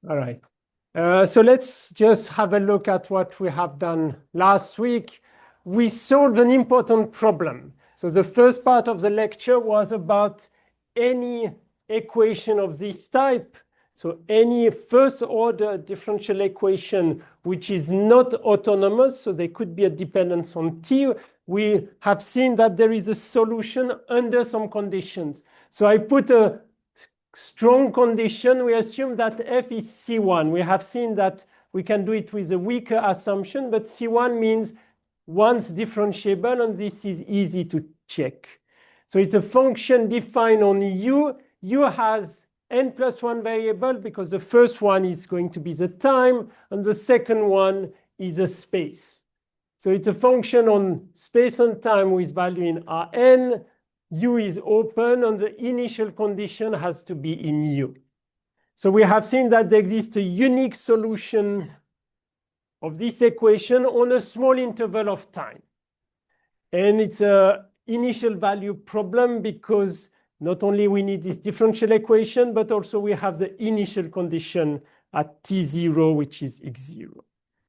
All right. So let's just have a look at what we have done last week. We solved an important problem. So the first part of the lecture was about any equation of this type. So any first order differential equation which is not autonomous, so there could be a dependence on t. We have seen that there is a solution under some conditions. So I put a strong condition. We assume that f is C1. We have seen that we can do it with a weaker assumption, but C1 means once differentiable, and this is easy to check. So it's a function defined on U. U has n+1 variable because the first one is going to be the time, and the second one is a space. So it's a function on space and time with value in Rn. U is open, and the initial condition has to be in U. So we have seen that there exists a unique solution of this equation on a small interval of time. And it's an initial value problem because not only we need this differential equation, but also we have the initial condition at t0, which is x0.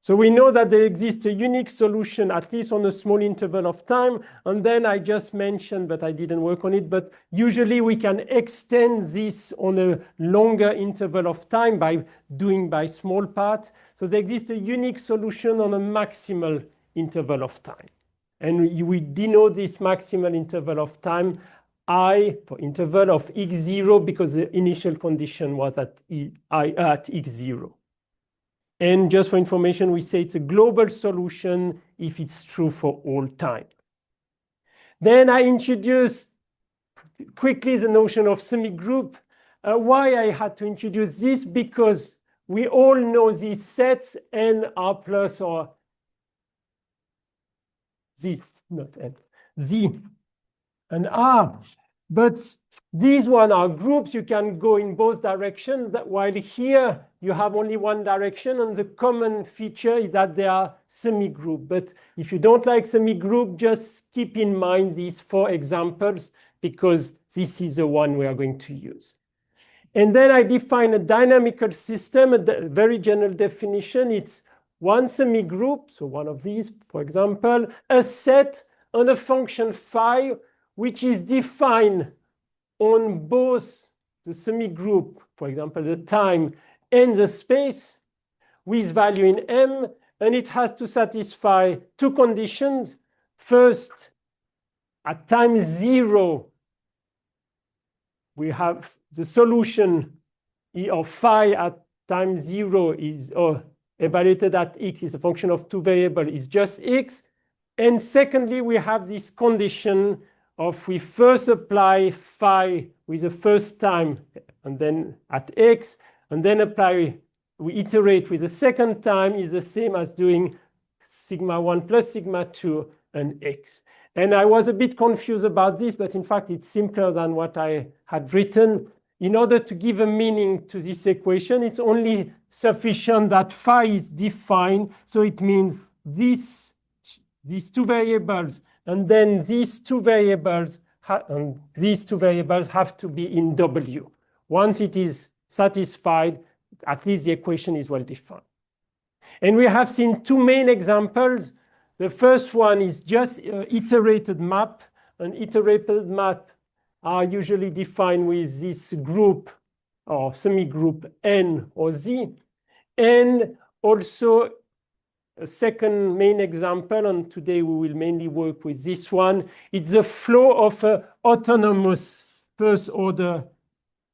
So we know that there exists a unique solution, at least on a small interval of time. And then I just mentioned, but I didn't work on it, but usually we can extend this on a longer interval of time by doing by small parts. So there exists a unique solution on a maximal interval of time. And we denote this maximal interval of time I for interval of x0 because the initial condition was at x0. And just for information, we say it's a global solution if it's true for all time. Then I introduced quickly the notion of semi-group. Why I had to introduce this? Because we all know these sets n, r plus, or this, not n, z and r. But these one are groups. You can go in both directions, while here you have only one direction, and the common feature is that they are semi-group. But if you don't like semi-group, just keep in mind these 4 examples, because this is the one we are going to use. And then I define a dynamical system, a very general definition. It's one semi-group, so one of these, for example, a set and a function phi, which is defined on both the semi-group, for example, the time, and the space, with value in M, and it has to satisfy 2 conditions. First, at time 0, we have the solution E of phi at time 0 is evaluated at x is a function of 2 variables, is just x. And secondly, we have this condition of we first apply phi with the first time and then at x, and then we iterate with the second time is the same as doing sigma 1 plus sigma 2 and x. And I was a bit confused about this, but in fact, it's simpler than what I had written. In order to give a meaning to this equation, it's only sufficient that phi is defined. So it means these 2 variables, and then these 2 variables have to be in W. Once it is satisfied, at least the equation is well defined. And we have seen 2 main examples. The first one is just iterated map. An iterated map are usually defined with this group or semi-group N or Z. And also a second main example, and today we will mainly work with this one. It's the flow of an autonomous first order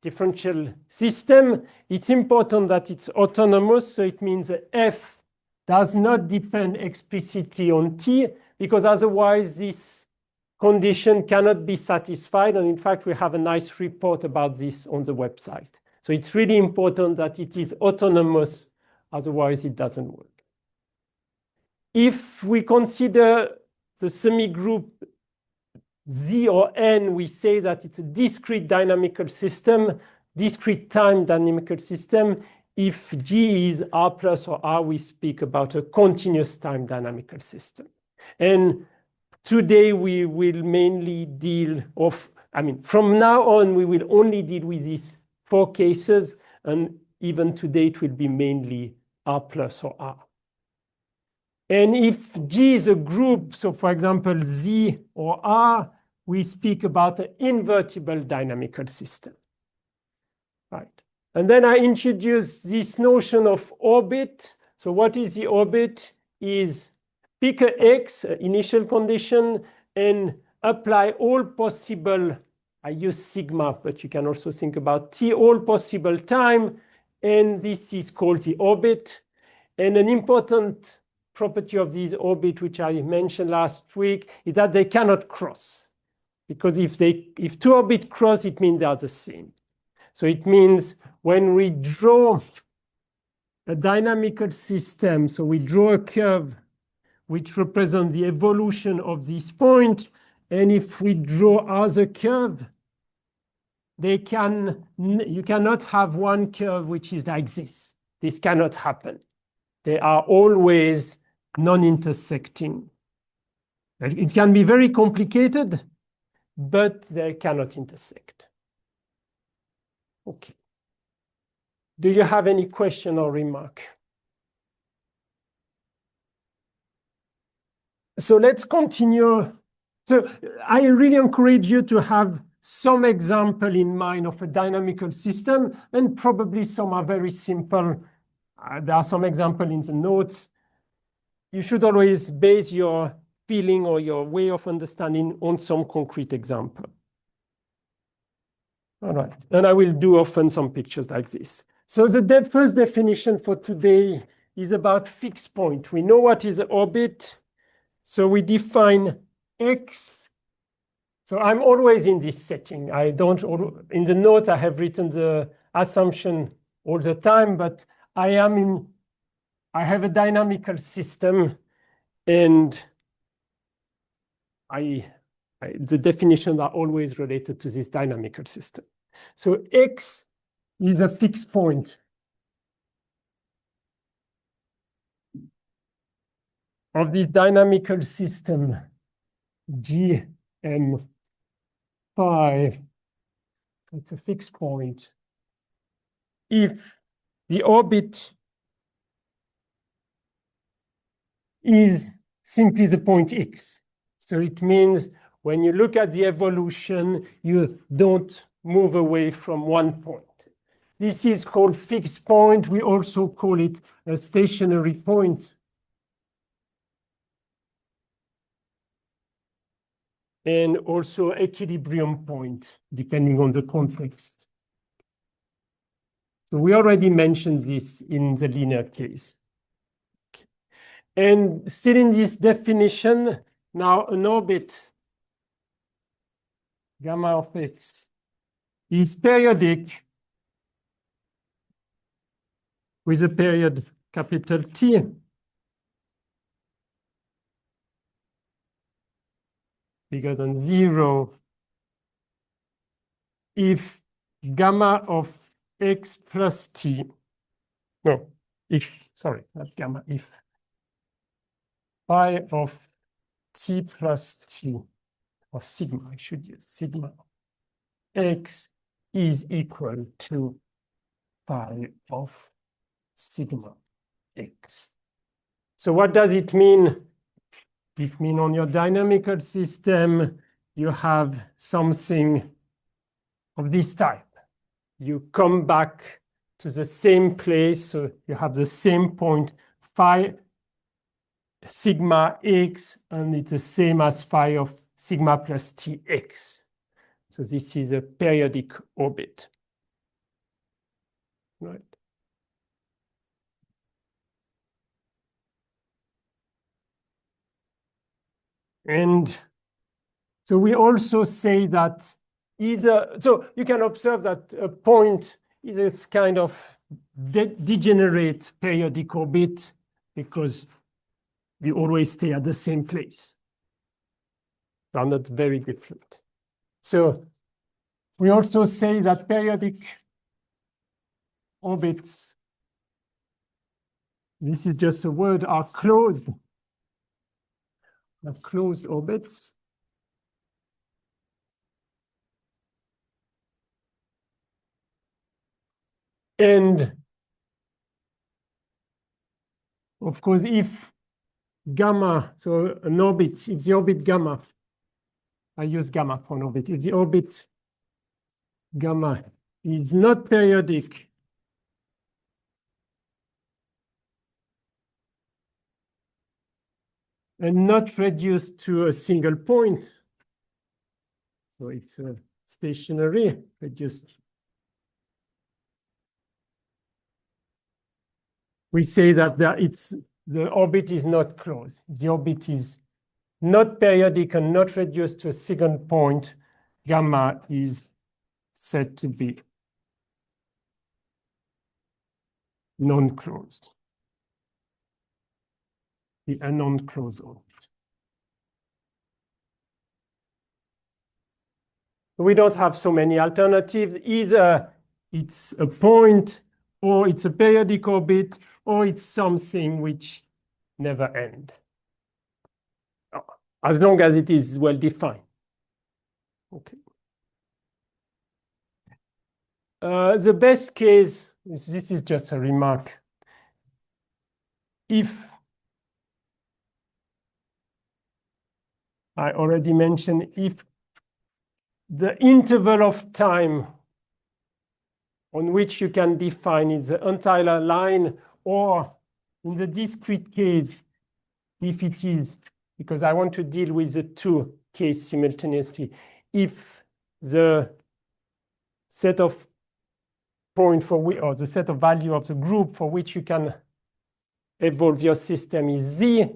differential system. It's important that it's autonomous, so it means that F does not depend explicitly on T, because otherwise this condition cannot be satisfied. And in fact, we have a nice report about this on the website. So it's really important that it is autonomous, otherwise it doesn't work. If we consider the semi-group Z or N, we say that it's a discrete dynamical system, discrete time dynamical system. If G is R plus or R, we speak about a continuous time dynamical system. And today we will mainly from now on, we will only deal with these 4 cases. And even today it will be mainly R plus or R. And if G is a group, so for example, Z or R, we speak about an invertible dynamical system. Right. And then I introduce this notion of orbit. So what is the orbit? Is pick a X, initial condition, and apply all possible, I use sigma, but you can also think about T, all possible time. And this is called the orbit. And an important property of this orbit, which I mentioned last week, is that they cannot cross. Because if two orbits cross, it means they are the same. So it means when we draw a dynamical system, so we draw a curve which represents the evolution of this point, and if we draw other curve, you cannot have one curve which is like this. This cannot happen. They are always non-intersecting. It can be very complicated, but they cannot intersect. Okay. Do you have any question or remark? So let's continue. So I really encourage you to have some example in mind of a dynamical system, and probably some are very simple. There are some examples in the notes. You should always base your feeling or your way of understanding on some concrete example. All right, and I will do often some pictures like this. So the first definition for today is about fixed point. We know what is an orbit. So we define X. So I'm always in this setting. I don't, in the notes, I have written the assumption all the time, but I have a dynamical system, and the definitions are always related to this dynamical system. So X is a fixed point of the dynamical system GM phi. It's a fixed point if the orbit is simply the point X. So it means when you look at the evolution, you don't move away from one point. This is called fixed point. We also call it a stationary point. And also equilibrium point, depending on the context. So we already mentioned this in the linear case. Okay. And still in this definition, now an orbit, gamma of X, is periodic with a period capital T. Bigger than 0 if gamma of X plus T, no, if, sorry, not gamma, if phi of T plus T, or sigma, I should use sigma, X is equal to phi of sigma X. So what does it mean? It means on your dynamical system, you have something of this type. You come back to the same place, so you have the same point, phi sigma X, and it's the same as phi of sigma plus Tx. So this is a periodic orbit. Right. And so we also say that so you can observe that a point is a kind of degenerate periodic orbit because we always stay at the same place. They are not very different. So we also say that periodic orbits, this is just a word, are closed. Closed orbits. And Of course, if gamma, so an orbit, if the orbit gamma, I use gamma for an orbit, if the orbit gamma is not periodic, and not reduced to a single point, so it's a stationary reduced, we say that the orbit is not closed. The orbit is not periodic and not reduced to a single point. Gamma is said to be non-closed, a non-closed orbit. We don't have so many alternatives. Either it's a point, or it's a periodic orbit, or it's something which never ends, as long as it is well defined. Okay. The best case, this is just a remark. If I already mentioned, if the interval of time on which you can define is the entire line, or in the discrete case, if it is, because I want to deal with the two cases simultaneously, if the set of point for which, or the set of value of the group for which you can evolve your system is Z,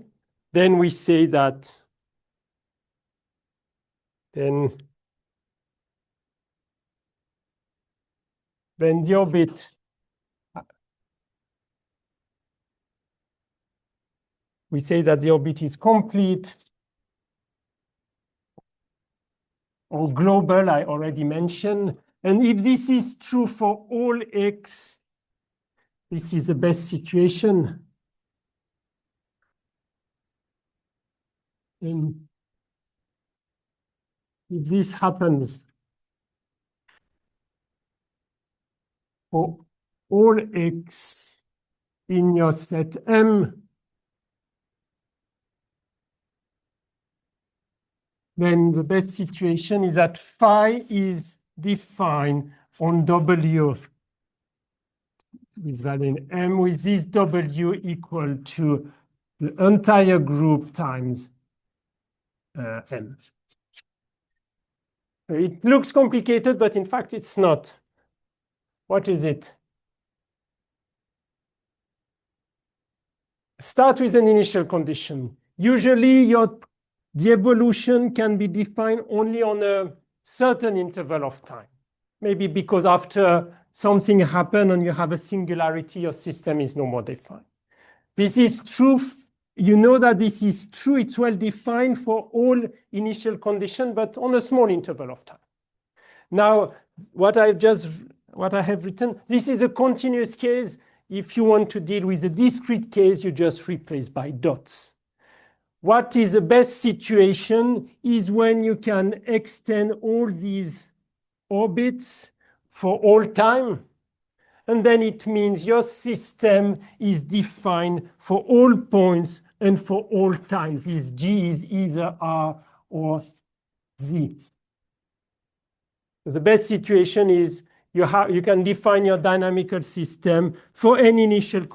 then we say that then the orbit, we say that the orbit is complete or global, I already mentioned. And if this is true for all x, this is the best situation. And if this happens for all x in your set M, then the best situation is that phi is defined on W with value in M, with this W equal to the entire group times M. It looks complicated, but in fact, it's not. What is it? Start with an initial condition. Usually, the evolution can be defined only on a certain interval of time. Maybe because after something happened and you have a singularity, your system is no more defined. This is true. You know that this is true. It's well defined for all initial conditions, but on a small interval of time. Now, what I have written, this is a continuous case. If you want to deal with a discrete case, you just replace by dots. What is the best situation is when you can extend all these orbits for all time. And then it means your system is defined for all points and for all times. This G is either R or Z. The best situation is you can define your dynamical system for any initial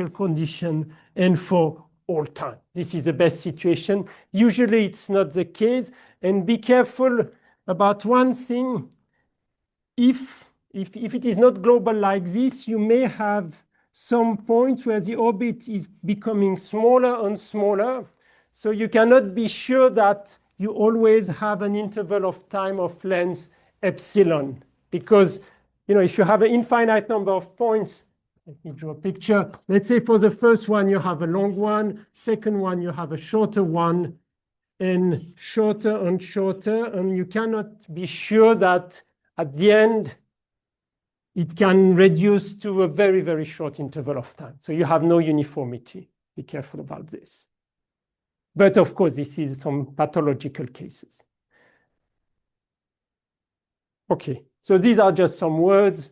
condition and for all time. This is the best situation. Usually it's not the case. And be careful about one thing. If it is not global like this, you may have some points where the orbit is becoming smaller and smaller. So you cannot be sure that you always have an interval of time of length epsilon. Because if you have an infinite number of points, let me draw a picture. Let's say for the first one, you have a long one. Second one, you have a shorter one. And shorter, and you cannot be sure that at the end, it can reduce to a very, very short interval of time. So you have no uniformity. Be careful about this. But of course, this is some pathological cases. Okay, so these are just some words.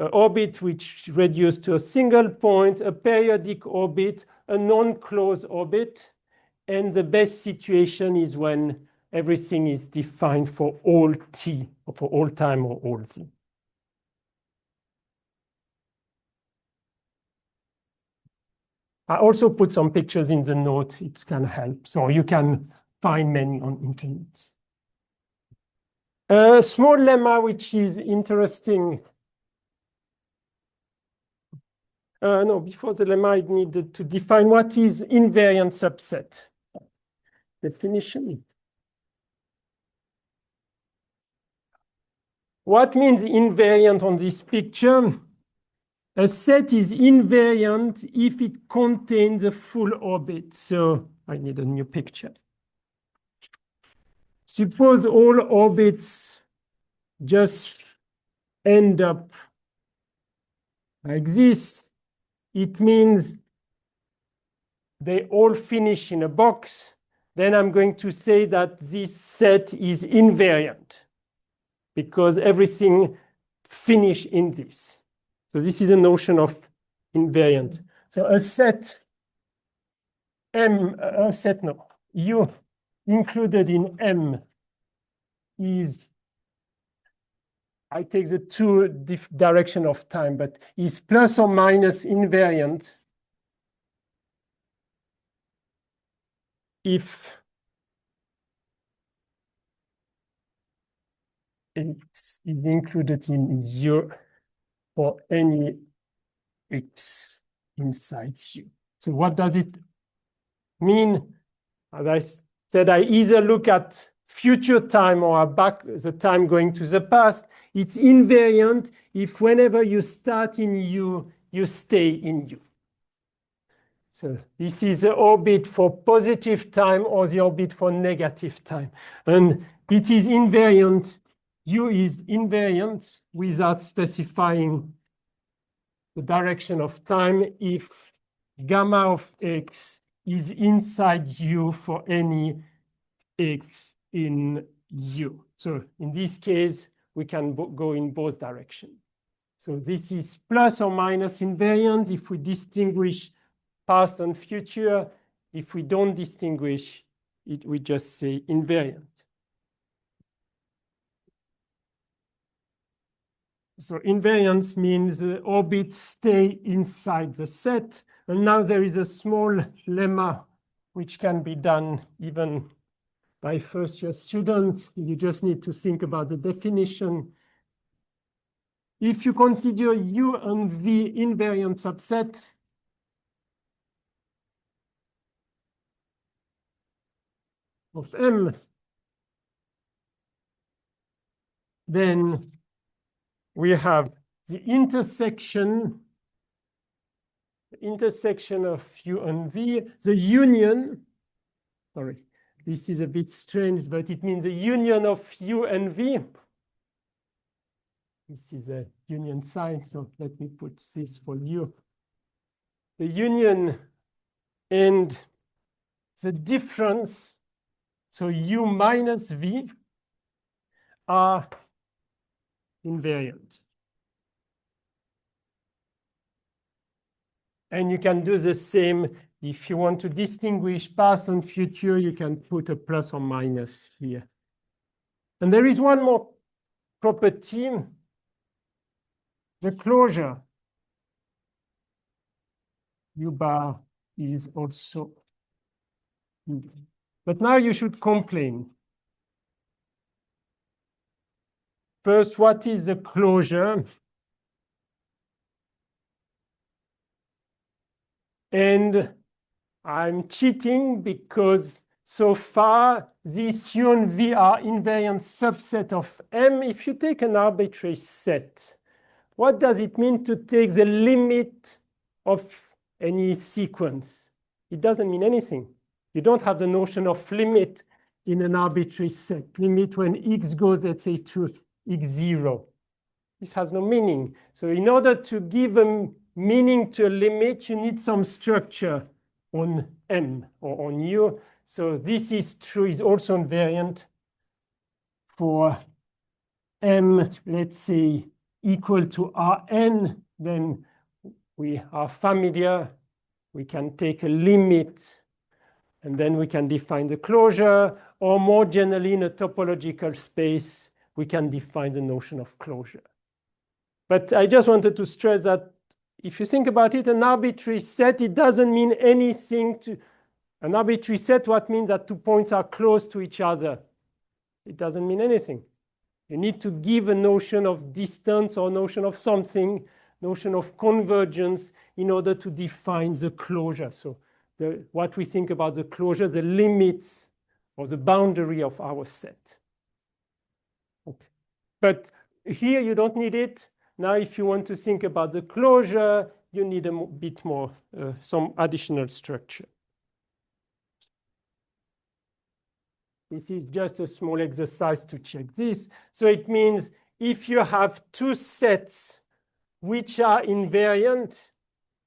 orbit which reduced to a single point, a periodic orbit, a non-closed orbit. And the best situation is when everything is defined for all t, or for all time or all z. I also put some pictures in the note. It can help. So you can find many on internet. A small lemma which is interesting. No, before the lemma, I needed to define what is invariant subset. Definition. What means invariant on this picture? A set is invariant if it contains a full orbit. So I need a new picture. Suppose all orbits just end up like this. It means they all finish in a box. Then I'm going to say that this set is invariant because everything finishes in this. So this is a notion of invariant. So a set U included in M is, I take the two direction of time, but is plus or minus invariant if X is included in U for any X inside U. So what does it mean? As I said, I either look at future time or back the time going to the past. It's invariant if whenever you start in U, you stay in U. So this is the orbit for positive time or the orbit for negative time. And it is invariant. U is invariant without specifying the direction of time if gamma of X is inside U for any X in U. So in this case, we can go in both directions. So this is plus or minus invariant if we distinguish past and future. If we don't distinguish it, we just say invariant. So invariance means orbits stay inside the set. And now there is a small lemma which can be done even by first-year students. You just need to think about the definition. If you consider U and V invariant subset, of M, then we have the intersection of U and V, the union, sorry, this is a bit strange, but it means the union of U and V. This is a union sign, so let me put this for U. The union and the difference, so U minus V, are invariant. And you can do the same if you want to distinguish past and future, you can put a plus or minus here. And there is one more property, the closure. U bar is also, but now you should complain. First, what is the closure? And I'm cheating because so far these U and V are invariant subset of M. If you take an arbitrary set, what does it mean to take the limit of any sequence? It doesn't mean anything. You don't have the notion of limit in an arbitrary set. Limit when X goes, let's say, to X0. This has no meaning. So in order to give a meaning to a limit, you need some structure on M or on U. So this is true, is also invariant for M, let's say, equal to Rn, then we are familiar. We can take a limit, and then we can define the closure, or more generally in a topological space, we can define the notion of closure. But I just wanted to stress that if you think about it, an arbitrary set, it doesn't mean anything to an arbitrary set. What means that two points are close to each other? It doesn't mean anything. You need to give a notion of distance or notion of something, notion of convergence in order to define the closure. So what we think about the closure, the limits or the boundary of our set. Okay. But here you don't need it. Now, if you want to think about the closure, you need a bit more, some additional structure. This is just a small exercise to check this. So it means if you have two sets which are invariant,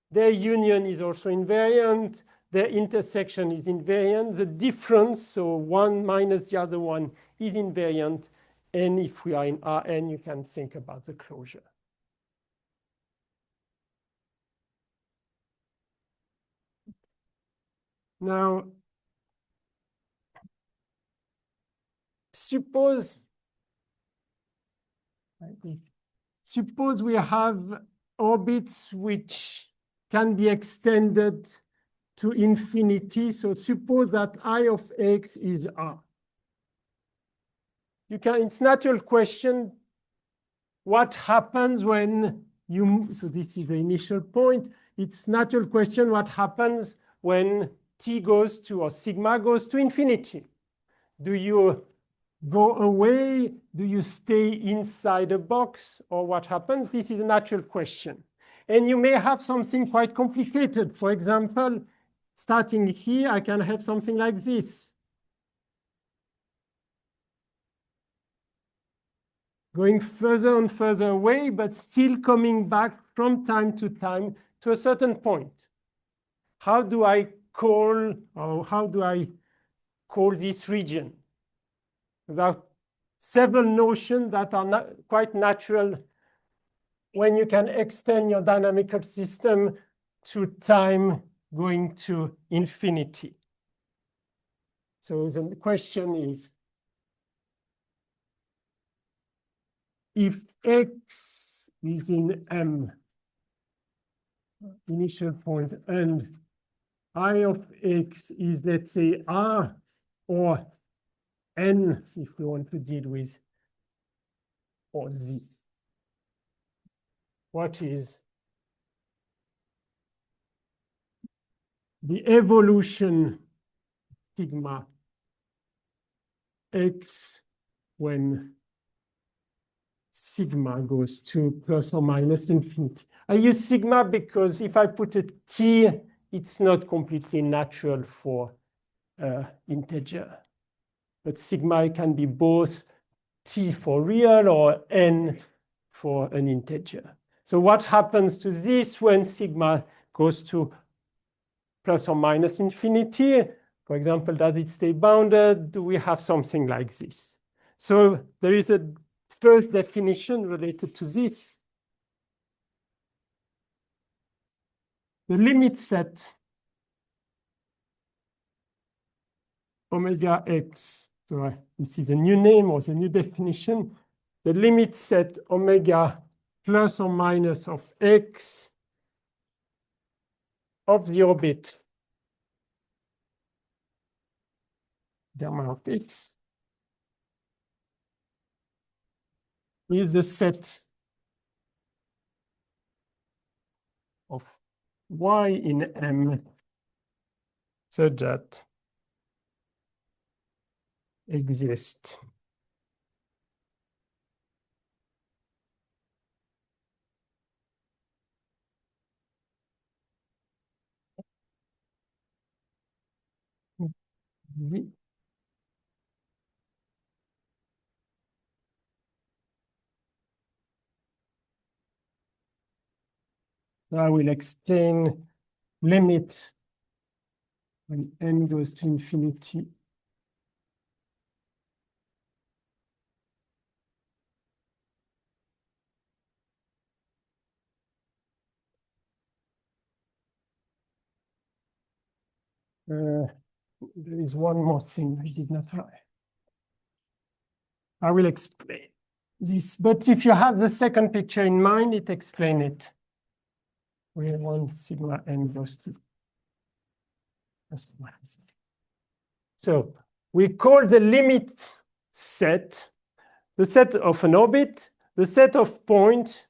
their union is also invariant, their intersection is invariant, the difference, so one minus the other one, is invariant. And if we are in Rn, you can think about the closure. Now, suppose we have orbits which can be extended to infinity. So suppose that I of x is R. It's natural question, what happens when you move? So this is the initial point. It's natural question, what happens when t goes to, or sigma goes to infinity? Do you go away? Do you stay inside a box? Or what happens? This is a natural question. And you may have something quite complicated. For example, starting here, I can have something like this. Going further and further away, but still coming back from time to time to a certain point. How do I call this region? There are several notions that are quite natural when you can extend your dynamical system to time going to infinity. So the question is, if x is in M, initial point, and I of x is, let's say, R or N, if we want to deal with, or Z. What is the evolution sigma x when sigma goes to plus or minus infinity? I use sigma because if I put a t, it's not completely natural for integer. But sigma can be both t for real or n for an integer. So what happens to this when sigma goes to plus or minus infinity? For example, does it stay bounded? Do we have something like this? So there is a first definition related to this. The limit set omega x, so this is a new name or the new definition, the limit set omega plus or minus of x of the orbit gamma of x is the set of y in M such that exist I will explain limit when n goes to infinity. There is one more thing I did not write. I will explain this, but if you have the second picture in mind, it explains it. Where 1 sigma n goes to. So we call the limit set the set of an orbit, the set of points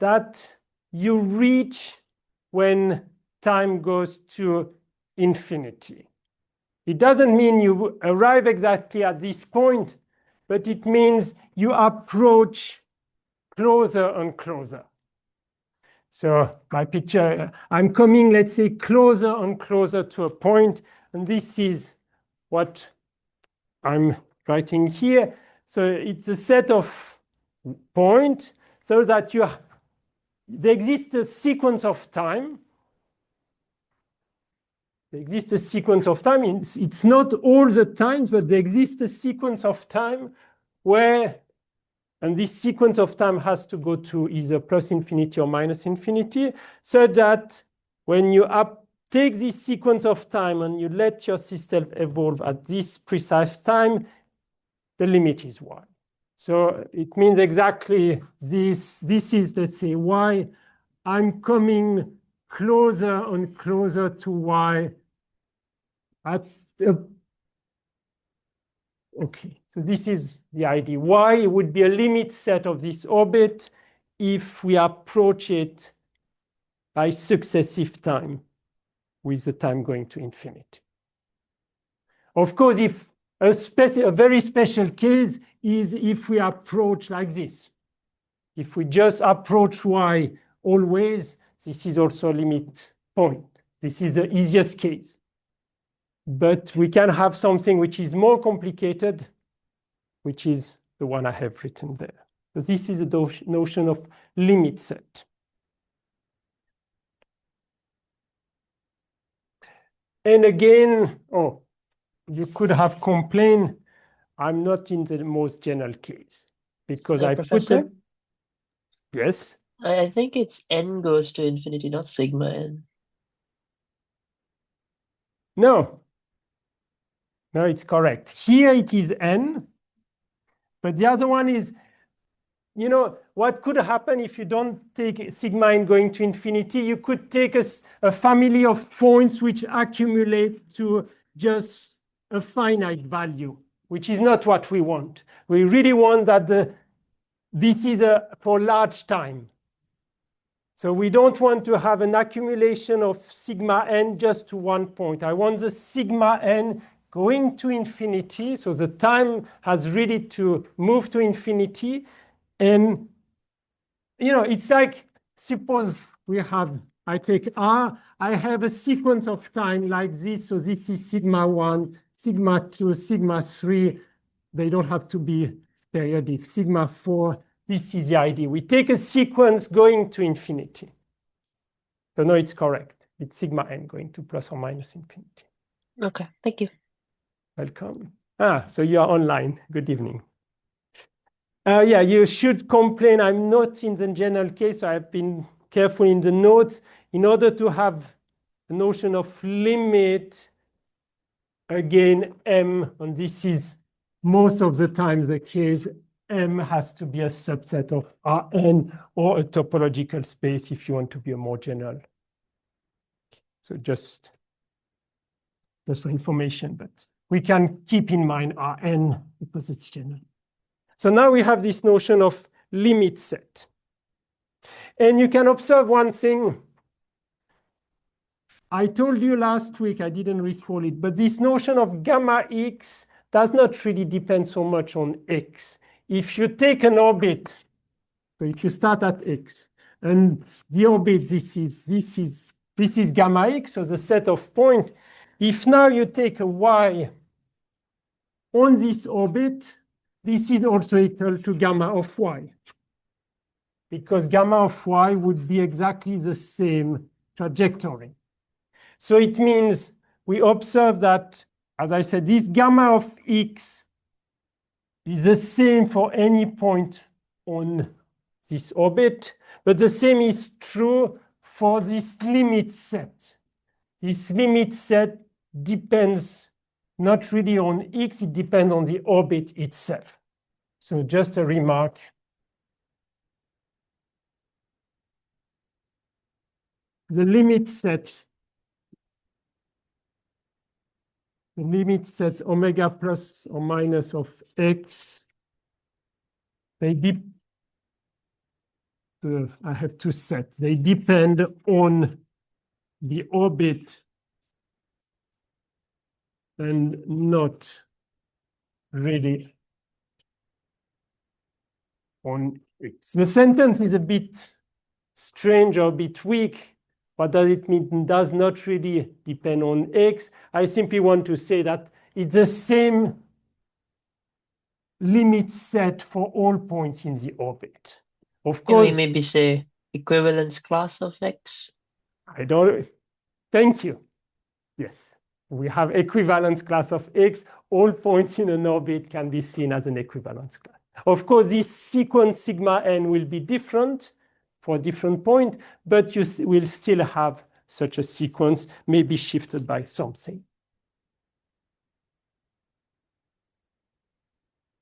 that you reach when time goes to infinity. It doesn't mean you arrive exactly at this point, but it means you approach closer and closer. So my picture, I'm coming, let's say, closer and closer to a point, and this is what I'm writing here. So it's a set of points so that there exists a sequence of time. There exists a sequence of time. It's not all the times, but there exists a sequence of time where, and this sequence of time has to go to either plus infinity or minus infinity, so that when you take this sequence of time and you let your system evolve at this precise time, the limit is y. So it means exactly this. This is, let's say, y. I'm coming closer and closer to y at okay, so this is the idea. Y would be a limit set of this orbit if we approach it by successive time with the time going to infinity. Of course, if a very special case is if we approach like this. If we just approach y always, this is also a limit point. This is the easiest case. But we can have something which is more complicated, which is the one I have written there. So this is the notion of limit set. And again, you could have complained, I'm not in the most general case because I Professor? put it. Yes. I think it's n goes to infinity, not sigma n. No, it's correct. Here it is n, but the other one is, you know, what could happen if you don't take sigma n going to infinity? You could take a family of points which accumulate to just a finite value, which is not what we want. We really want that this is for large time. So we don't want to have an accumulation of sigma n just to one point. I want the sigma n going to infinity. So the time has really to move to infinity. And, you know, it's like, suppose I take R, I have a sequence of time like this. So this is sigma 1, sigma 2, sigma 3. They don't have to be periodic. Sigma 4, this is the idea. We take a sequence going to infinity. So no, it's correct. It's sigma n going to plus or minus infinity. Okay, thank you. Welcome. So you are online. Good evening. Yeah, you should complain. I'm not in the general case. So I've been careful in the notes in order to have the notion of limit. Again, M, and this is most of the time the case, M has to be a subset of Rn or a topological space if you want to be a more general. So just for information, but we can keep in mind Rn because it's general. So now we have this notion of limit set. And you can observe one thing. I told you last week, I didn't recall it, but this notion of gamma x does not really depend so much on x. If you take an orbit, so if you start at x, and the orbit, this is gamma x, so the set of points. If now you take a y on this orbit, this is also equal to gamma of y, because gamma of y would be exactly the same trajectory. So it means we observe that, as I said, this gamma of x is the same for any point on this orbit, but the same is true for this limit set. This limit set depends not really on X, it depends on the orbit itself. So just a remark. The limit set omega plus or minus of X, I have two sets. They depend on the orbit and not really on X. The sentence is a bit strange or a bit weak. What does it mean? It does not really depend on X. I simply want to say that it's the same limit set for all points in the orbit. Of Can we course, maybe say equivalence class of X? Thank you. Yes, we have equivalence class of X. All points in an orbit can be seen as an equivalence class. Of course, this sequence sigma n will be different for different point, but you will still have such a sequence, maybe shifted by something.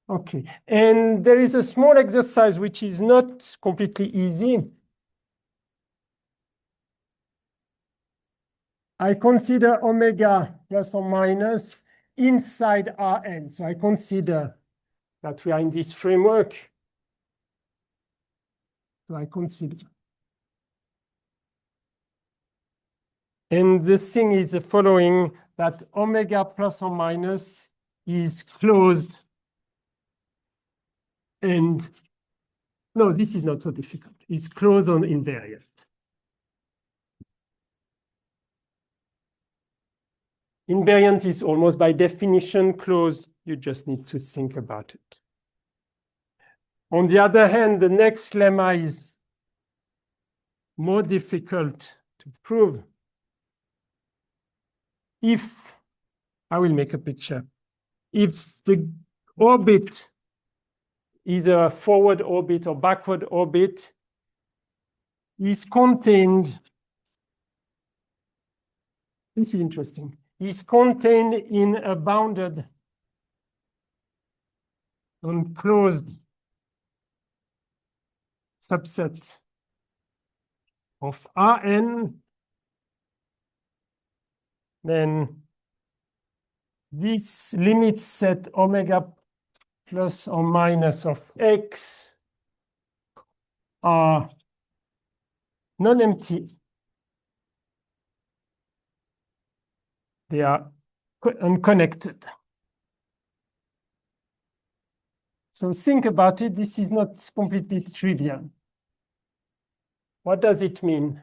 Okay, and there is a small exercise which is not completely easy. I consider omega plus or minus inside Rn. So I consider that we are in this framework. So I consider. And the thing is the following, that omega plus or minus is closed. And no, this is not so difficult. It's closed on invariant. Invariant is almost by definition closed. You just need to think about it. On the other hand, the next lemma is more difficult to prove. If, I will make a picture. If the orbit is a forward orbit or backward orbit, is contained, this is interesting, is contained in a bounded and closed subset of Rn, then this limit set omega plus or minus of X are non-empty. They are unconnected. So think about it. This is not completely trivial. What does it mean?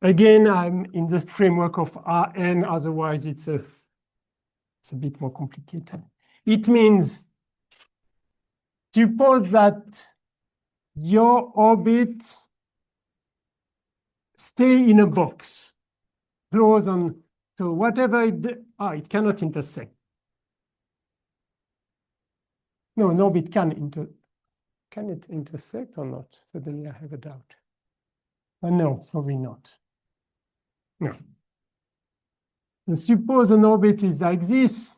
Again, I'm in the framework of Rn, otherwise it's a bit more complicated. It means, suppose that your orbit stay in a box, close on, so whatever it cannot intersect. No, an orbit can it intersect or not? Suddenly I have a doubt. No, probably not. No. So suppose an orbit is like this.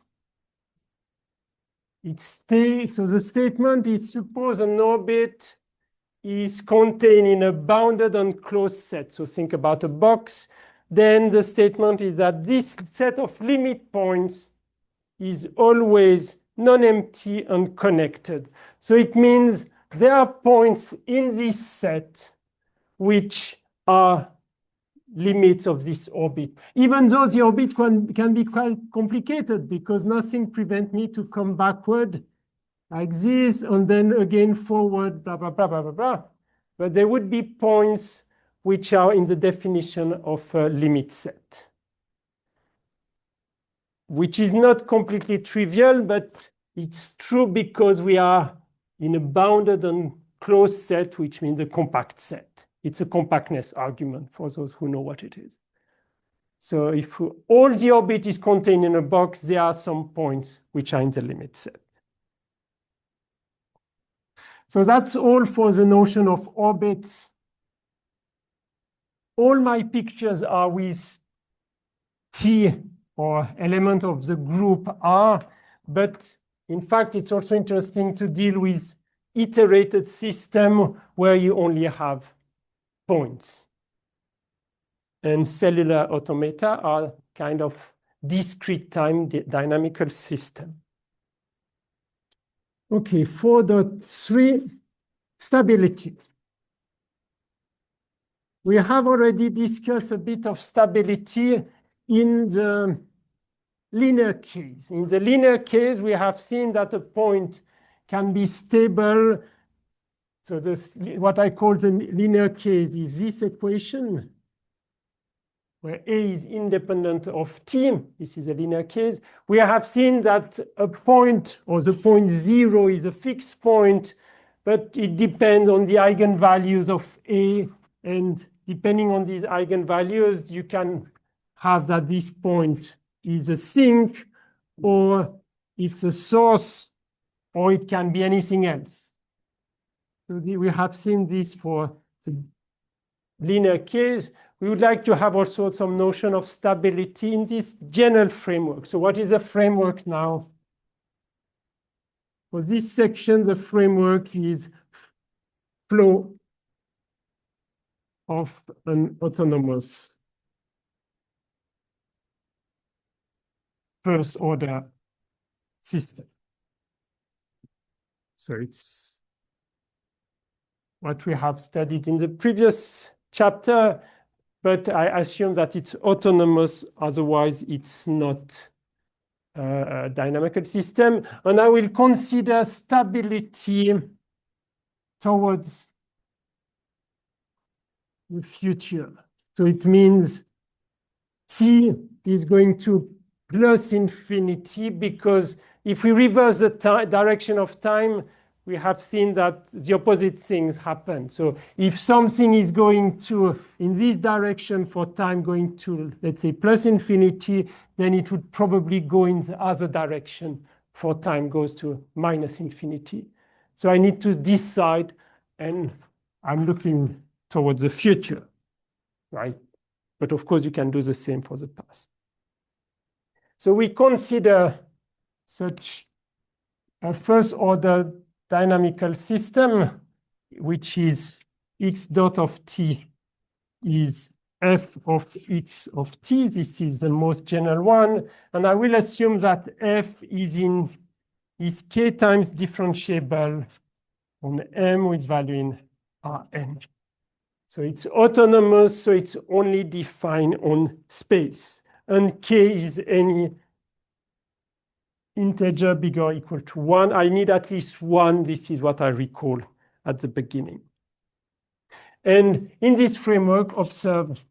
So the statement is, suppose an orbit is contained in a bounded and closed set. So think about a box. Then the statement is that this set of limit points is always non-empty and connected. So it means there are points in this set which are limits of this orbit, even though the orbit can be quite complicated because nothing prevents me to come backward like this and then again forward, blah, blah, blah, blah, blah, blah. But there would be points which are in the definition of a limit set, which is not completely trivial, but it's true because we are in a bounded and closed set, which means a compact set. It's a compactness argument for those who know what it is. So if all the orbit is contained in a box, there are some points which are in the limit set. So that's all for the notion of orbits. all my pictures are with T or element of the group R, but in fact, it's also interesting to deal with iterated system where you only have points. And cellular automata are kind of discrete time dynamical system. Okay, 4.3, stability. We have already discussed a bit of stability in the linear case. In the linear case, we have seen that a point can be stable. So this, what I call the linear case is this equation, where A is independent of T. This is a linear case. We have seen that a point, or the point 0, is a fixed point, but it depends on the eigenvalues of A. And depending on these eigenvalues, you can have that this point is a sink, or it's a source, or it can be anything else. So we have seen this for the linear case. We would like to have also some notion of stability in this general framework. So what is the framework now? For this section, the framework is flow of an autonomous first order system. So it's what we have studied in the previous chapter, but I assume that it's autonomous, otherwise it's not a dynamical system. And I will consider stability towards the future. So it means T is going to plus infinity, because if we reverse the direction of time, we have seen that the opposite things happen. So if something is going to, in this direction for time, going to, let's say, plus infinity, then it would probably go in the other direction for time goes to minus infinity. So I need to decide, and I'm looking towards the future, right? But of course, you can do the same for the past. So we consider such a first order dynamical system, which is x dot of t is f of x of t. This is the most general one. And I will assume that f is k times differentiable on M with value in Rn. So it's autonomous, so it's only defined on space. And k is any integer bigger or equal to 1. I need at least 1. This is what I recall at the beginning. And in this framework, observe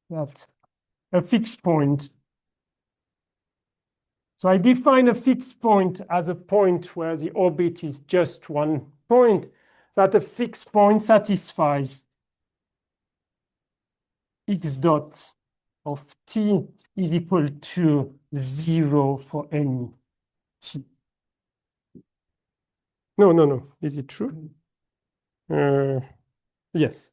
that a fixed point. So I define a fixed point as a point where the orbit is just one point, that a fixed point satisfies x dot of t is equal to 0 for any t. No. Is it true? Yes.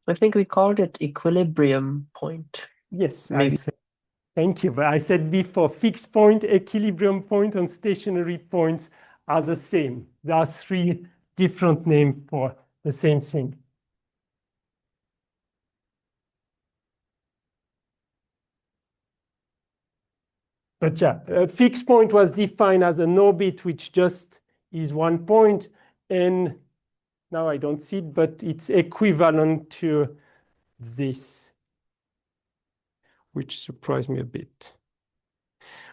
I think we called it equilibrium point. Yes, Maybe. Thank you. But I said before, fixed point, equilibrium point, and stationary points are the same. There are 3 different names for the same thing. But yeah, a fixed point was defined as an orbit which just is one point. And now I don't see it, but it's equivalent to this, which surprised me a bit.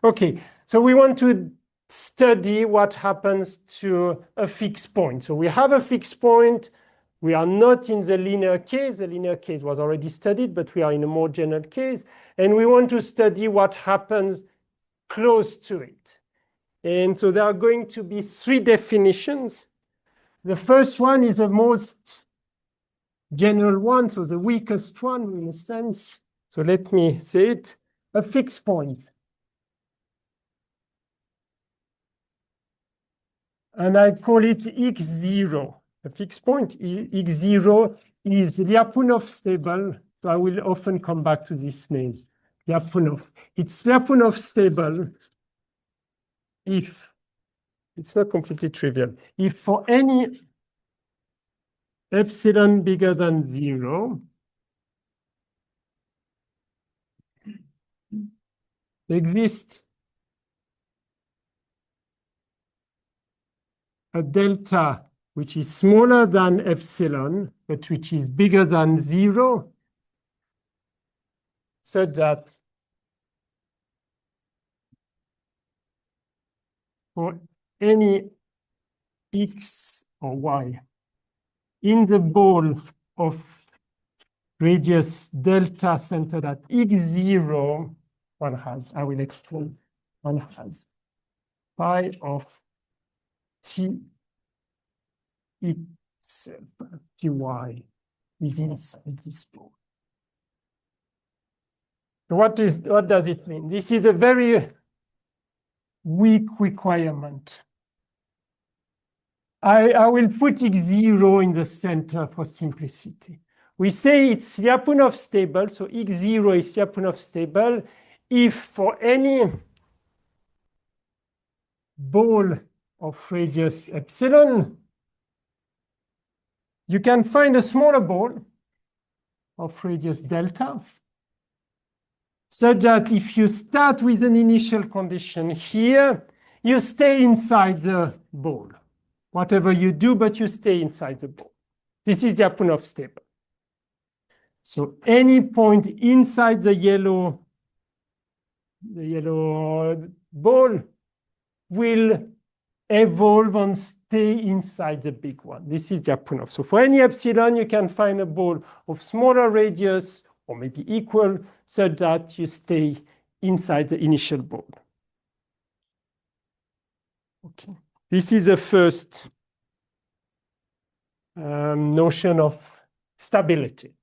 Okay, so we want to study what happens to a fixed point. So we have a fixed point. We are not in the linear case. The linear case was already studied, but we are in a more general case. And we want to study what happens close to it. And so there are going to be 3 definitions. The first one is the most general one, so the weakest one in a sense. So let me say it, a fixed point. And I call it x0. A fixed point is x0 is Lyapunov stable. So I will often come back to this name, Lyapunov. It's Lyapunov stable if, it's not completely trivial, if for any epsilon bigger than 0, exists a delta which is smaller than epsilon, but which is bigger than 0, so that for any x or y in the ball of radius delta centered at x0, one has, I will explain, one has pi of t itself, ty is inside this ball. So what does it mean? This is a very weak requirement. I will put x0 in the center for simplicity. We say it's Lyapunov stable, so x0 is Lyapunov stable if for any ball of radius epsilon, you can find a smaller ball of radius delta, such that if you start with an initial condition here, you stay inside the ball. Whatever you do, but you stay inside the ball. This is Lyapunov stable. So any point inside the yellow ball will evolve and stay inside the big one. This is Lyapunov. So for any epsilon, you can find a ball of smaller radius or maybe equal, so that you stay inside the initial ball. Okay. This is the first notion of stability.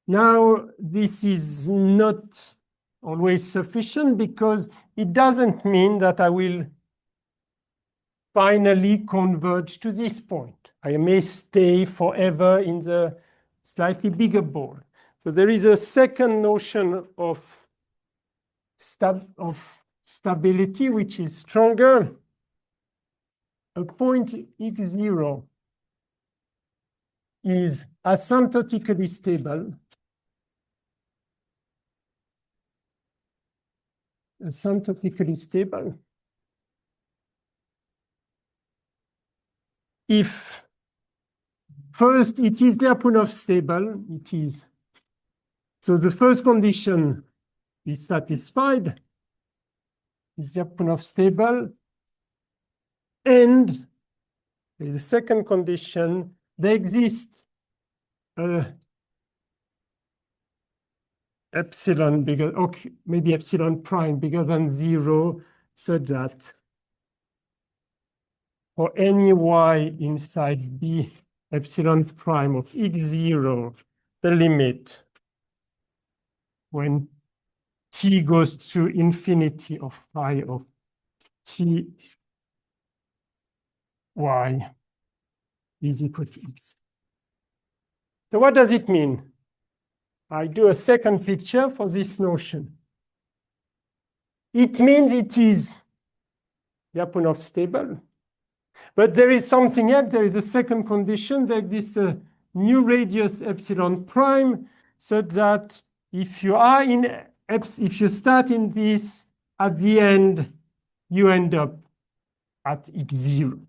Now, this is not always sufficient because it doesn't mean that I will finally converge to this point. I may stay forever in the slightly bigger ball. So there is a second notion of stability, which is stronger. A point x0 is asymptotically stable. Asymptotically stable if first it is Lyapunov stable, it is. So the first condition is satisfied, is Lyapunov stable, and there is a second condition, there exists epsilon bigger, okay, maybe epsilon prime bigger than 0, so that for any y inside B epsilon prime of x0, the limit when t goes to infinity of pi of t y is equal to x. So what does it mean? I do a second picture for this notion. It means it is Lyapunov stable. But there is something else. There is a second condition. There is this new radius epsilon prime, so that if you are if you start in this, at the end, you end up at x0.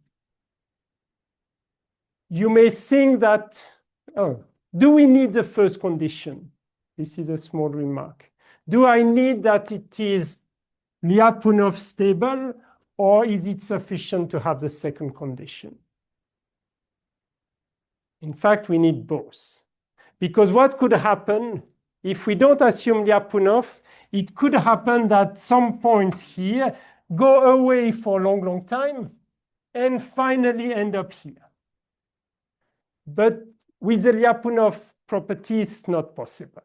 You may think that, oh, do we need the first condition? This is a small remark. Do I need that it is Lyapunov stable, or is it sufficient to have the second condition? In fact, we need both. Because what could happen if we don't assume Lyapunov? It could happen that some points here go away for a long, long time, and finally end up here. But with the Lyapunov property, it's not possible.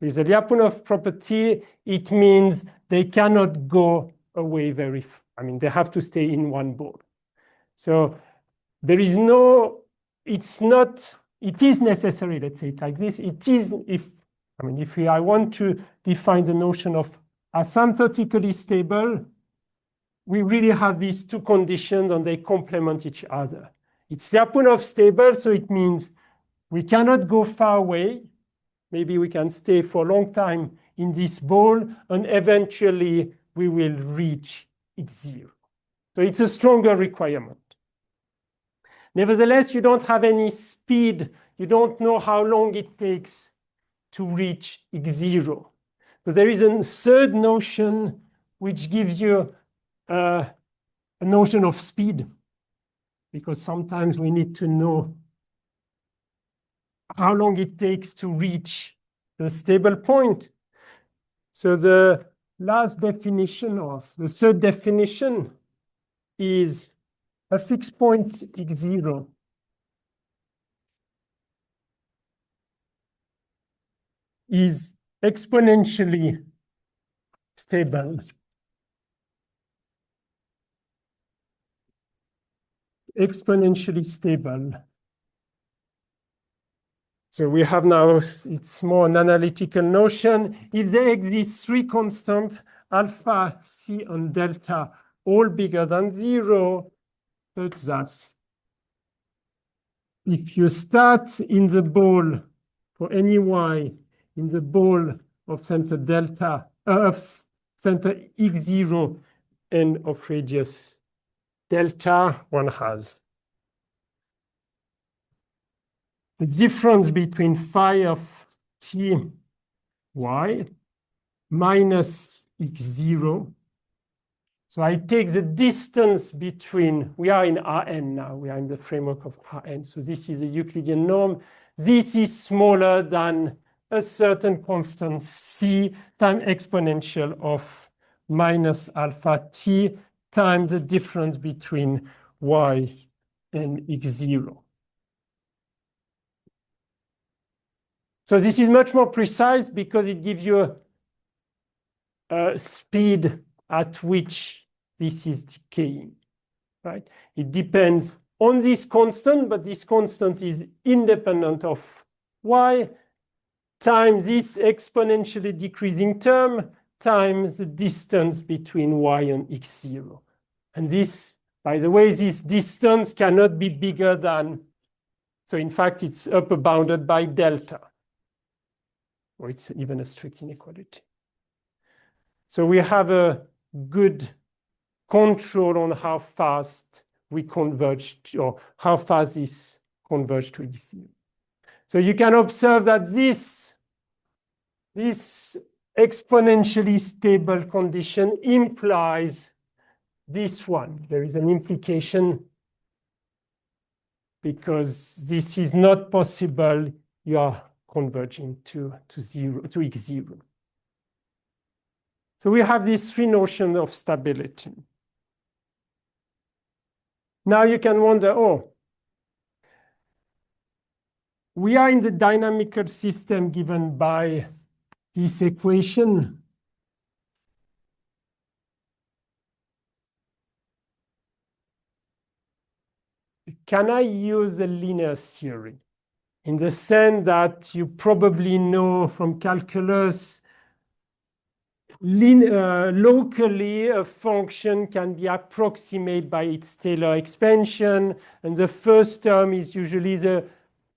With the Lyapunov property, it means they cannot go away very far. I mean, they have to stay in one ball. So there is no, it's not, it is necessary, let's say it like this. It is, if I want to define the notion of asymptotically stable, we really have these two conditions and they complement each other. It's Lyapunov stable, so it means we cannot go far away. Maybe we can stay for a long time in this ball, and eventually we will reach x0. So it's a stronger requirement. Nevertheless, you don't have any speed. You don't know how long it takes to reach x0. So there is a third notion which gives you a notion of speed, because sometimes we need to know how long it takes to reach the stable point. So the last definition of the third definition is a fixed point x0 is exponentially stable. Exponentially stable. So we have now, it's more an analytical notion. If there exist three constants, alpha, c, and delta, all bigger than 0, such that if you start in the ball for any y in the ball of center delta, of center x0 and of radius delta, one has the difference between phi of t y minus x0. So I take the distance between, we are in Rn now, we are in the framework of Rn. So this is a Euclidean norm. This is smaller than a certain constant c times exponential of minus alpha t times the difference between y and x0. So this is much more precise because it gives you a speed at which this is decaying, right? It depends on this constant, but this constant is independent of y times this exponentially decreasing term times the distance between y and x0. And this, by the way, this distance cannot be bigger than, so in fact, it's upper bounded by delta, or it's even a strict inequality. So we have a good control on how fast we converge to, or how fast this converge to x0. So you can observe that this exponentially stable condition implies this one. There is an implication because this is not possible. You are converging to x0. So we have these three notions of stability. Now you can wonder, oh, we are in the dynamical system given by this equation. Can I use a linear theory? In the sense that you probably know from calculus, locally a function can be approximated by its Taylor expansion, and the first term is usually the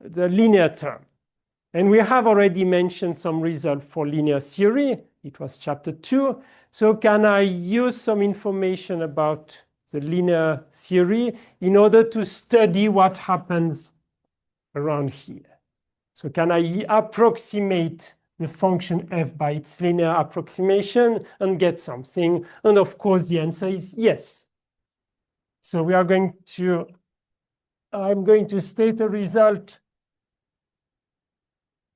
linear term. And we have already mentioned some result for linear theory. It was chapter 2. So can I use some information about the linear theory in order to study what happens around here? So can I approximate the function f by its linear approximation and get something? And of course, the answer is yes. So we are going to, I'm going to state a result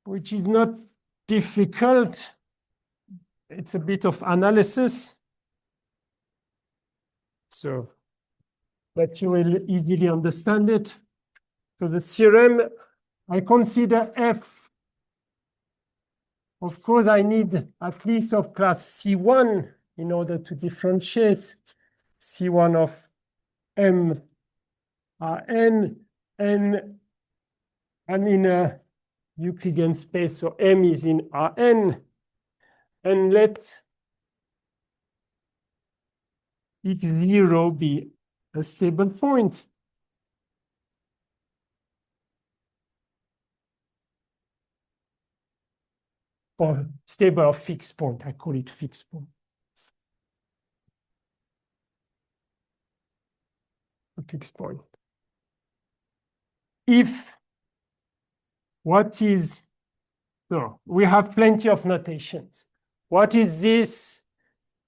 which is not difficult. It's a bit of analysis. So that you will easily understand it. So the theorem, I consider f. Of course, I need at least of class C1 in order to differentiate C1 of M Rn, and I'm in a Euclidean space, so M is in Rn, and let x0 be a stable point. Or stable or fixed point, I call it fixed point. A fixed point. If what is, no, we have plenty of notations. What is this?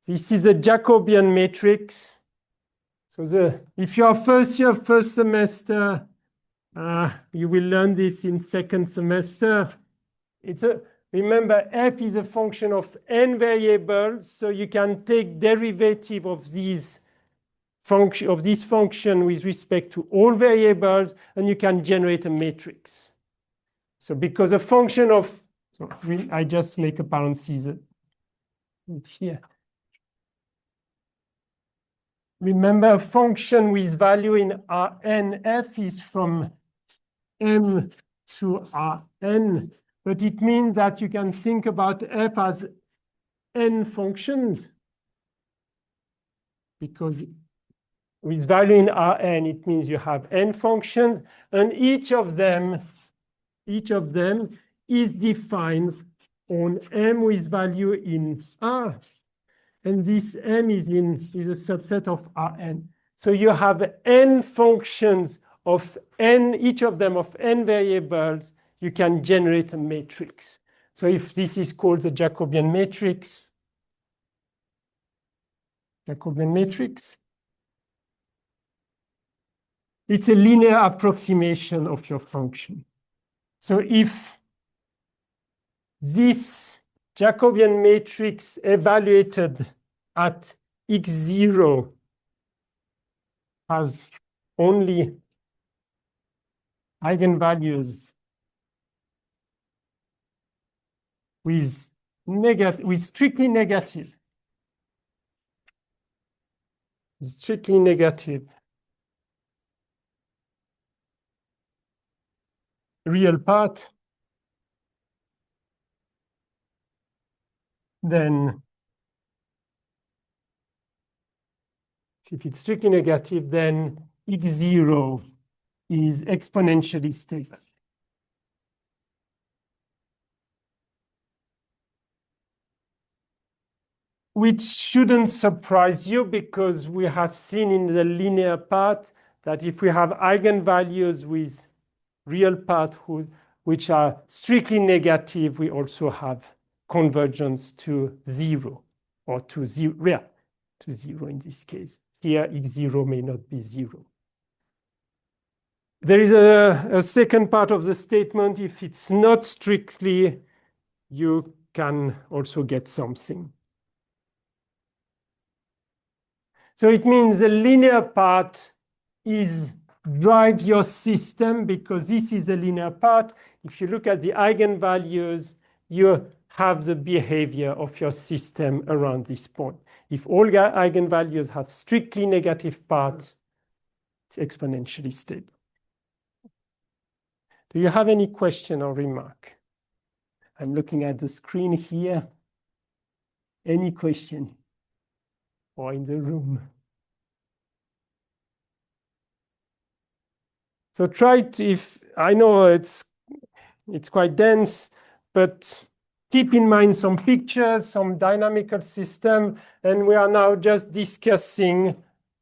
This is a Jacobian matrix. So if you are first year, first semester, you will learn this in second semester. Remember, f is a function of n variables, so you can take derivative of this function with respect to all variables, and you can generate a matrix. So because a function of, I just make a parenthesis here. Remember, a function with value in Rn, f is from M to Rn, but it means that you can think about f as n functions, because with value in Rn, it means you have n functions, and each of them is defined on M with value in R. And this M is a subset of Rn. So you have n functions of n, each of them of n variables, you can generate a matrix. So if this is called the Jacobian matrix, it's a linear approximation of your function. So if this Jacobian matrix evaluated at x0 has only eigenvalues with strictly negative real part, then if it's strictly negative, then x0 is exponentially stable. Which shouldn't surprise you, because we have seen in the linear part that if we have eigenvalues with real part which are strictly negative, we also have convergence to zero, or to zero, to zero in this case. Here, x0 may not be zero. There is a second part of the statement. If it's not strictly, you can also get something. So it means the linear part drives your system, because this is a linear part. If you look at the eigenvalues, you have the behavior of your system around this point. If all eigenvalues have strictly negative parts, it's exponentially stable. Do you have any question or remark? I'm looking at the screen here. Any question? Or in the room? So try to, if I know it's quite dense, but keep in mind some pictures, some dynamical system, and we are now just discussing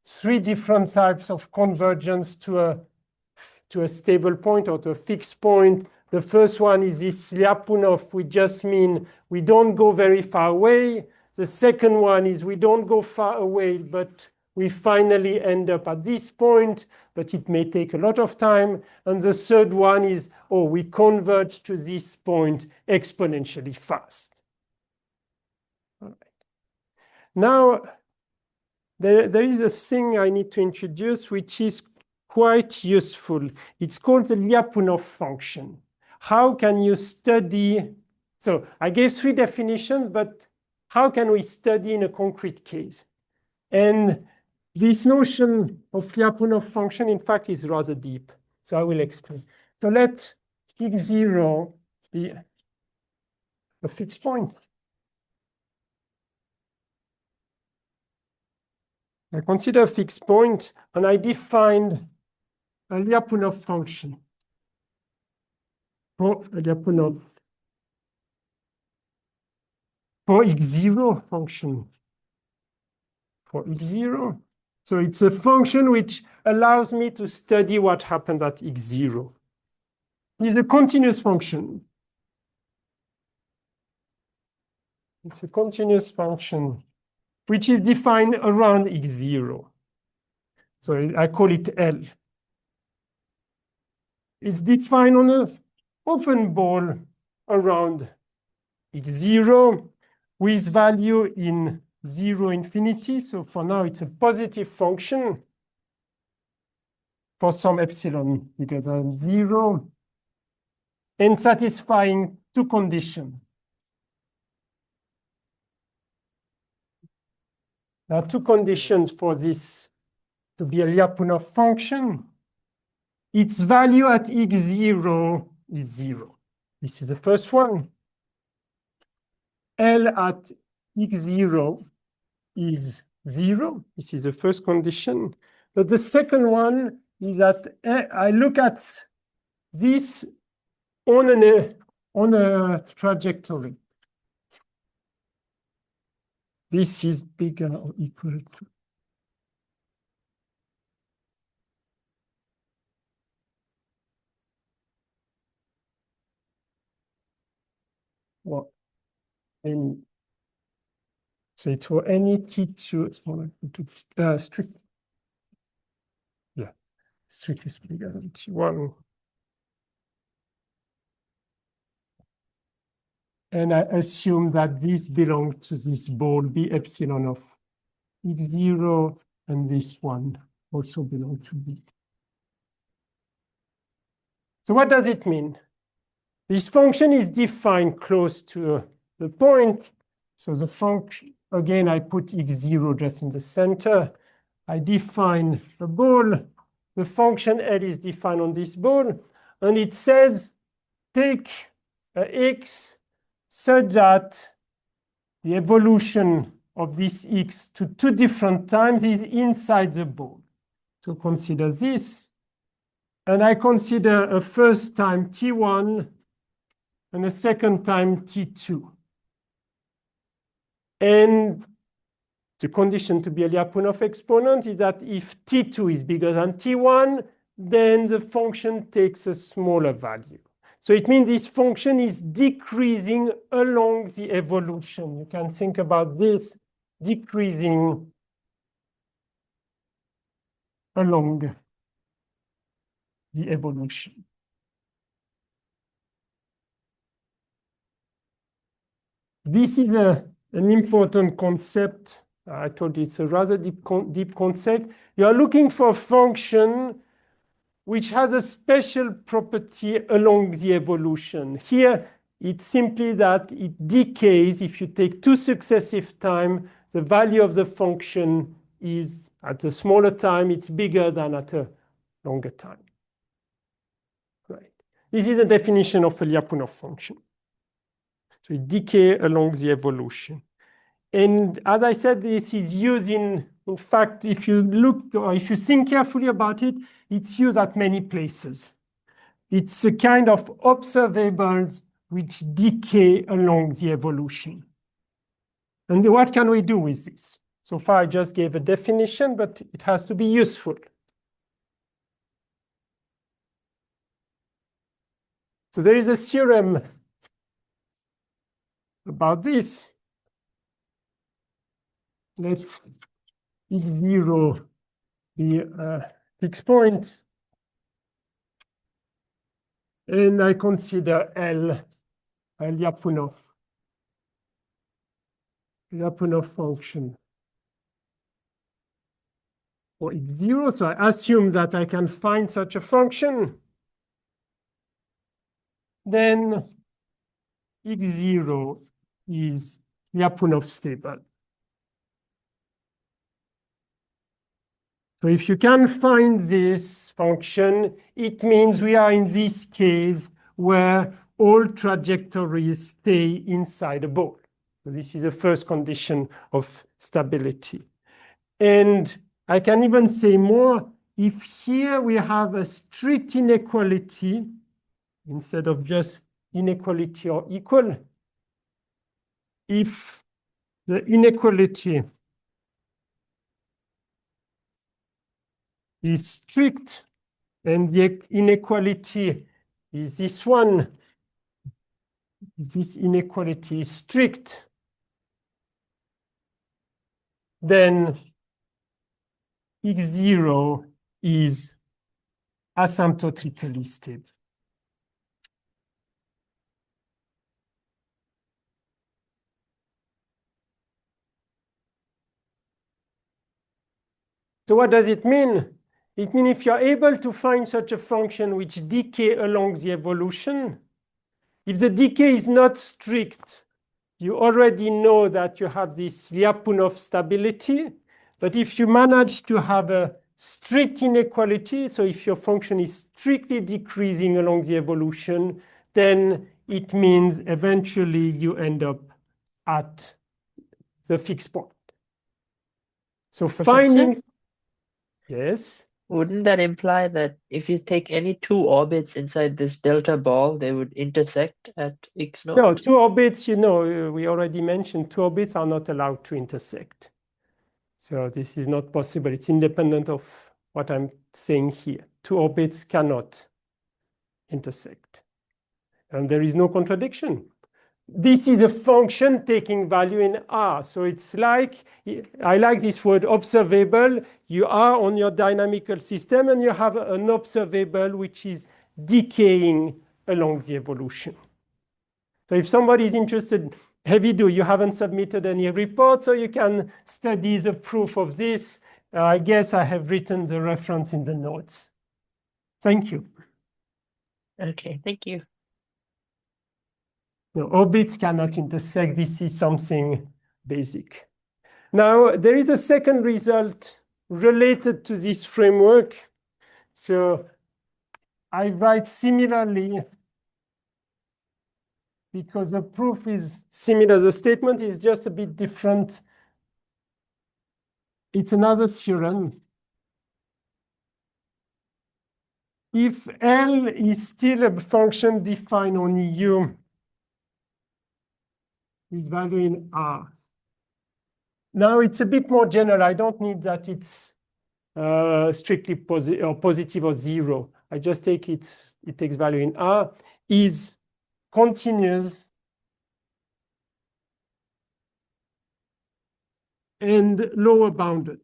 3 different types of convergence to a stable point or to a fixed point. The first one is this Lyapunov, we just mean we don't go very far away. The second one is we don't go far away, but we finally end up at this point, but it may take a lot of time. And the third one is, we converge to this point exponentially fast. All right. Now, there is a thing I need to introduce, which is quite useful. It's called the Lyapunov function. How can you study? So I gave 3 definitions, but how can we study in a concrete case? And this notion of Lyapunov function, in fact, is rather deep. So I will explain. So let x0 be a fixed point. I consider a fixed point, and I defined a Lyapunov function for a Lyapunov for x0 function for x0. So it's a function which allows me to study what happens at x0. It's a continuous function. It's a continuous function which is defined around x0. So I call it L. It's defined on an open ball around x0 with value in 0 infinity. So for now, it's a positive function for some epsilon bigger than 0 and satisfying 2 conditions. There are 2 conditions for this to be a Lyapunov function. Its value at x0 is 0. This is the first one. L at x0 is 0. This is the first condition. But the second one is that I look at this on a trajectory. This is bigger or equal to. Well, and so it's for any T2, it's more like strict. Yeah, strictly bigger than T1. And I assume that this belongs to this ball, B epsilon of x0, and this one also belongs to B. So what does it mean? This function is defined close to the point. So the function, again, I put x0 just in the center. I define a ball. The function L is defined on this ball. And it says, take x such that the evolution of this x to 2 different times is inside the ball. So consider this. And I consider a first time T1 and a second time T2. And the condition to be a Lyapunov exponent is that if T2 is bigger than T1, then the function takes a smaller value. So it means this function is decreasing along the evolution. You can think about this decreasing along the evolution. This is an important concept. I told you it's a rather deep concept. You are looking for a function which has a special property along the evolution. Here, it's simply that it decays. If you take 2 successive times, the value of the function is at a smaller time, it's bigger than at a longer time. Right. This is a definition of a Lyapunov function. So it decays along the evolution. And as I said, this is used in fact, if you look or if you think carefully about it, it's used at many places. It's a kind of observables which decay along the evolution. And what can we do with this? So far, I just gave a definition, but it has to be useful. So there is a theorem about this. Let x0 be a fixed point. And I consider L a Lyapunov function. for x0. So I assume that I can find such a function. Then x0 is Lyapunov stable. So if you can find this function, it means we are in this case where all trajectories stay inside a ball. So this is the first condition of stability. And I can even say more. If here we have a strict inequality, instead of just inequality or equal, if the inequality is strict and the inequality is this one, if this inequality is strict, then x0 is asymptotically stable. So what does it mean? It means if you're able to find such a function which decay along the evolution, if the decay is not strict, you already know that you have this Lyapunov stability. But if you manage to have a strict inequality, so if your function is strictly decreasing along the evolution, then it means eventually you end up at the fixed point. So finding, yes. Wouldn't that imply that if you take any two orbits inside this delta ball, they would intersect at x0? No, two orbits, you know, we already mentioned two orbits are not allowed to intersect. So this is not possible. It's independent of what I'm saying here. Two orbits cannot intersect. And there is no contradiction. This is a function taking value in R. So it's like, I like this word observable. You are on your dynamical system and you have an observable which is decaying along the evolution. So if somebody is interested, Hevidu, you haven't submitted any report, so you can study the proof of this. I guess I have written the reference in the notes. Thank you. Okay, thank you. No, orbits cannot intersect. This is something basic. Now, there is a second result related to this framework. So I write similarly because the proof is similar. The statement is just a bit different. It's another theorem. If L is still a function defined on U, is value in R. Now it's a bit more general. I don't need that it's strictly positive or zero. I just take it, it takes value in R, is continuous and lower bounded.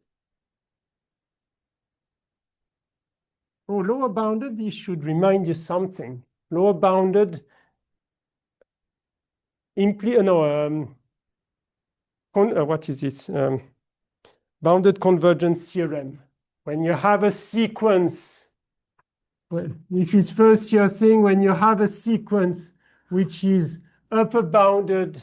Oh, lower bounded, this should remind you something. Lower bounded, what is this? Bounded convergence theorem. When you have a sequence, well, this is first year thing, when you have a sequence which is upper bounded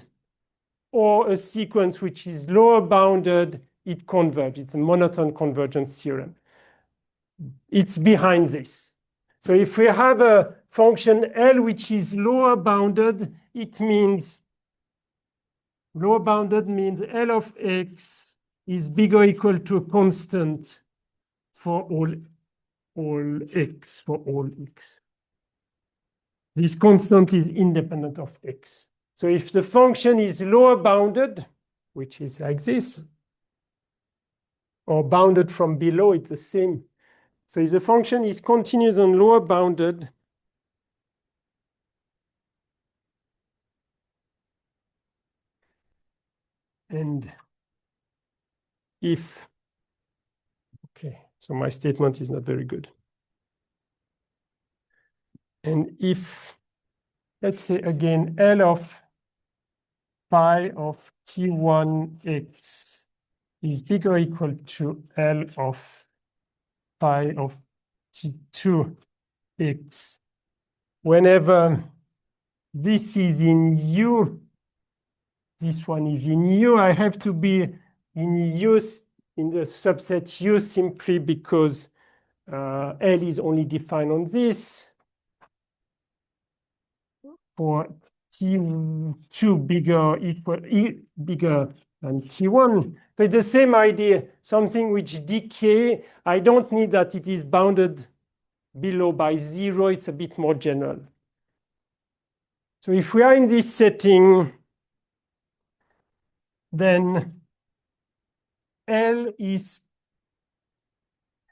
or a sequence which is lower bounded, it converges. It's a monotone convergence theorem. It's behind this. So if we have a function L which is lower bounded, it means lower bounded means L of x is bigger or equal to a constant for all x, for all x. This constant is independent of x. So if the function is lower bounded, which is like this, or bounded from below, it's the same. So if the function is continuous and lower bounded, and if, okay, so my statement is not very good. And if, let's say again, L of phi of T1x is bigger or equal to L of phi of T2x. Whenever this is in U, this one is in U, I have to be in U in the subset U simply because L is only defined on this. For T2 bigger than T1. So it's the same idea, something which decay. I don't need that it is bounded below by 0. It's a bit more general. So if we are in this setting, then L is,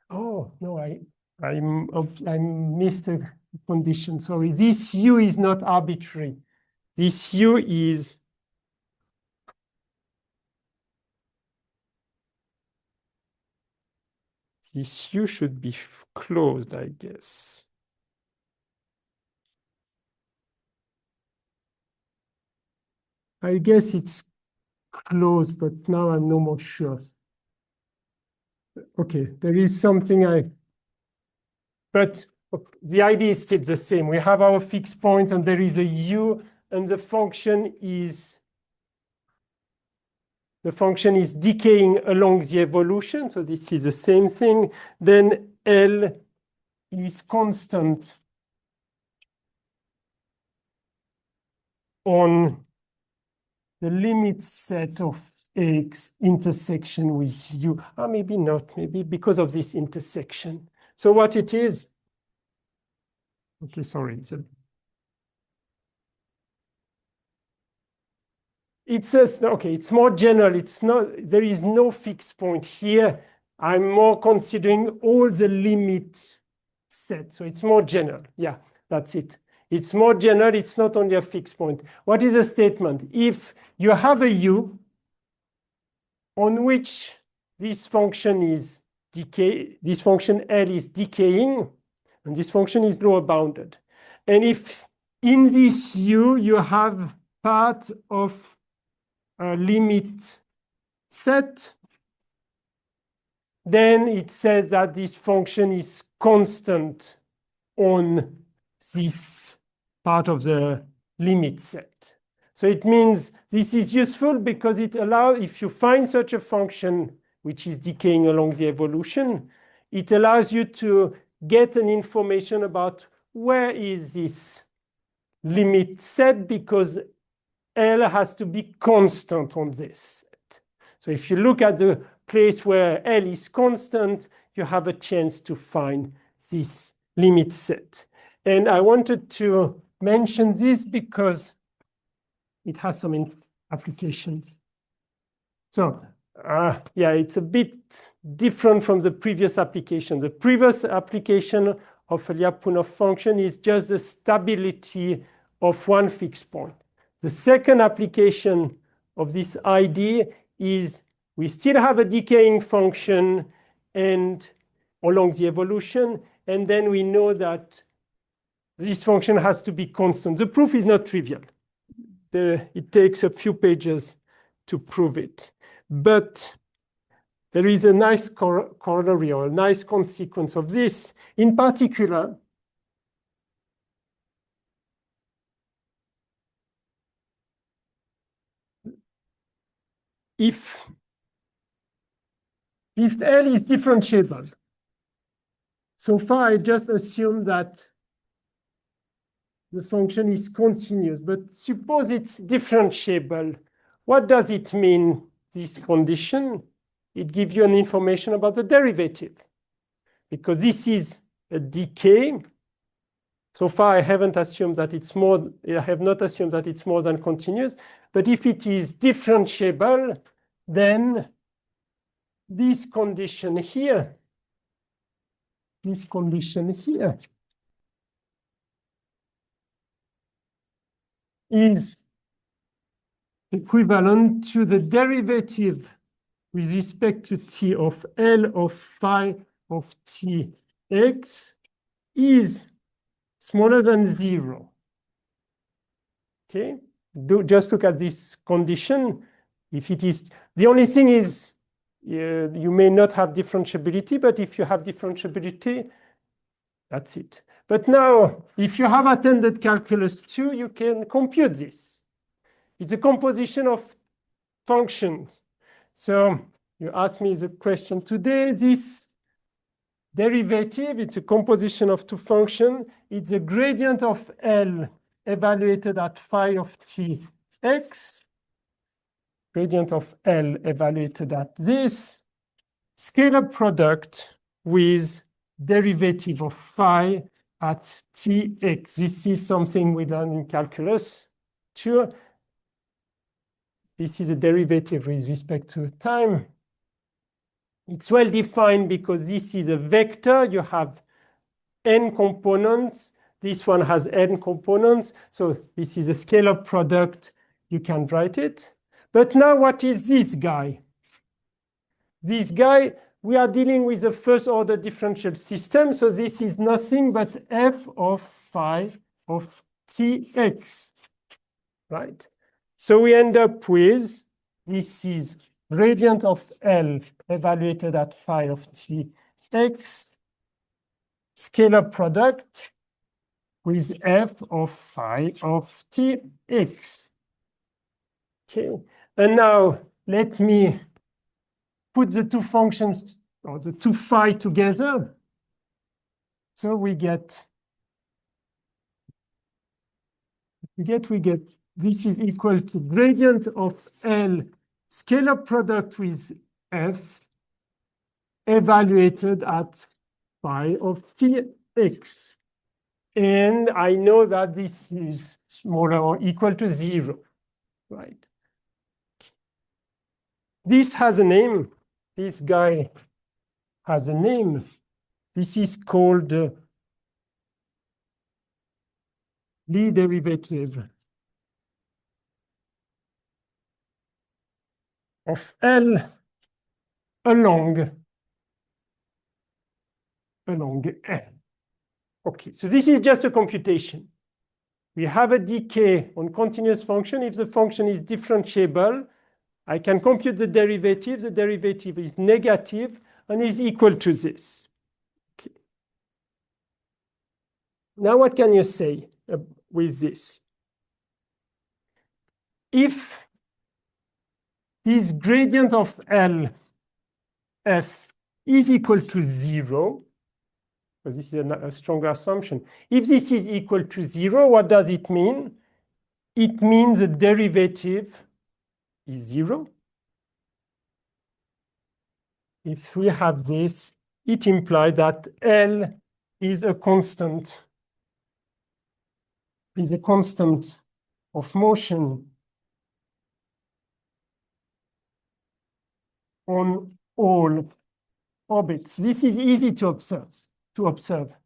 oh, no, I missed a condition, sorry. This U is not arbitrary. This U is, this U should be closed, I guess. I guess it's closed, but now I'm no more sure. Okay, there is something but the idea is still the same. We have our fixed point and there is a U and the function is decaying along the evolution. So this is the same thing. Then L is constant on the limit set of X intersection with U. Maybe not, maybe because of this intersection. So what it is, okay, sorry. It says, okay, it's more general. It's not, there is no fixed point here. I'm more considering all the limit set. So it's more general. Yeah, that's it. It's more general. It's not only a fixed point. What is a statement? If you have a U on which this function is this function L is decaying, and this function is lower bounded. And if in this U you have part of a limit set, then it says that this function is constant on this part of the limit set. So it means this is useful because it allows, if you find such a function which is decaying along the evolution, it allows you to get an information about where is this limit set because L has to be constant on this set. So if you look at the place where L is constant, you have a chance to find this limit set. And I wanted to mention this because it has some applications. So yeah, it's a bit different from the previous application. The previous application of a Lyapunov function is just the stability of one fixed point. The second application of this idea is we still have a decaying function and along the evolution, and then we know that this function has to be constant. The proof is not trivial. It takes a few pages to prove it. But there is a nice corollary or a nice consequence of this. In particular, if L is differentiable, so far I just assume that the function is continuous, but suppose it's differentiable. What does it mean, this condition? It gives you an information about the derivative, because this is a decay. So far, I haven't assumed that it's more, I have not assumed that it's more than continuous, but if it is differentiable, then this condition here is equivalent to the derivative with respect to t of L of phi of tx is smaller than 0. Okay, just look at this condition. If it is, the only thing is you may not have differentiability, but if you have differentiability, that's it. But now, if you have attended calculus 2, you can compute this. It's a composition of functions. So you asked me the question today, this derivative, it's a composition of two functions. It's a gradient of L evaluated at phi of t x, gradient of L evaluated at this, scalar product with derivative of phi at tx. This is something we learned in calculus 2. This is a derivative with respect to time. It's well defined because this is a vector. You have n components. This one has n components. So this is a scalar product. You can write it. But now what is this guy? This guy, we are dealing with a first order differential system. So this is nothing but f of phi of tx, right? So we end up with, this is gradient of L evaluated at phi of tx, scalar product with f of phi of tx. Okay, and now let me put the two functions or the two phi together. So we get this is equal to gradient of L scalar product with f evaluated at phi of tx. And I know that this is smaller or equal to 0, right? This has a name. This guy has a name. This is called Lie derivative of L along L. Okay, so this is just a computation. We have a decay on continuous function. If the function is differentiable, I can compute the derivative. The derivative is negative and is equal to this. Okay. Now what can you say with this? If this gradient of L f is equal to 0, because this is a stronger assumption. If this is equal to 0, what does it mean? It means the derivative is 0. If we have this, it implies that L is a constant, of motion on all orbits. This is easy to observe.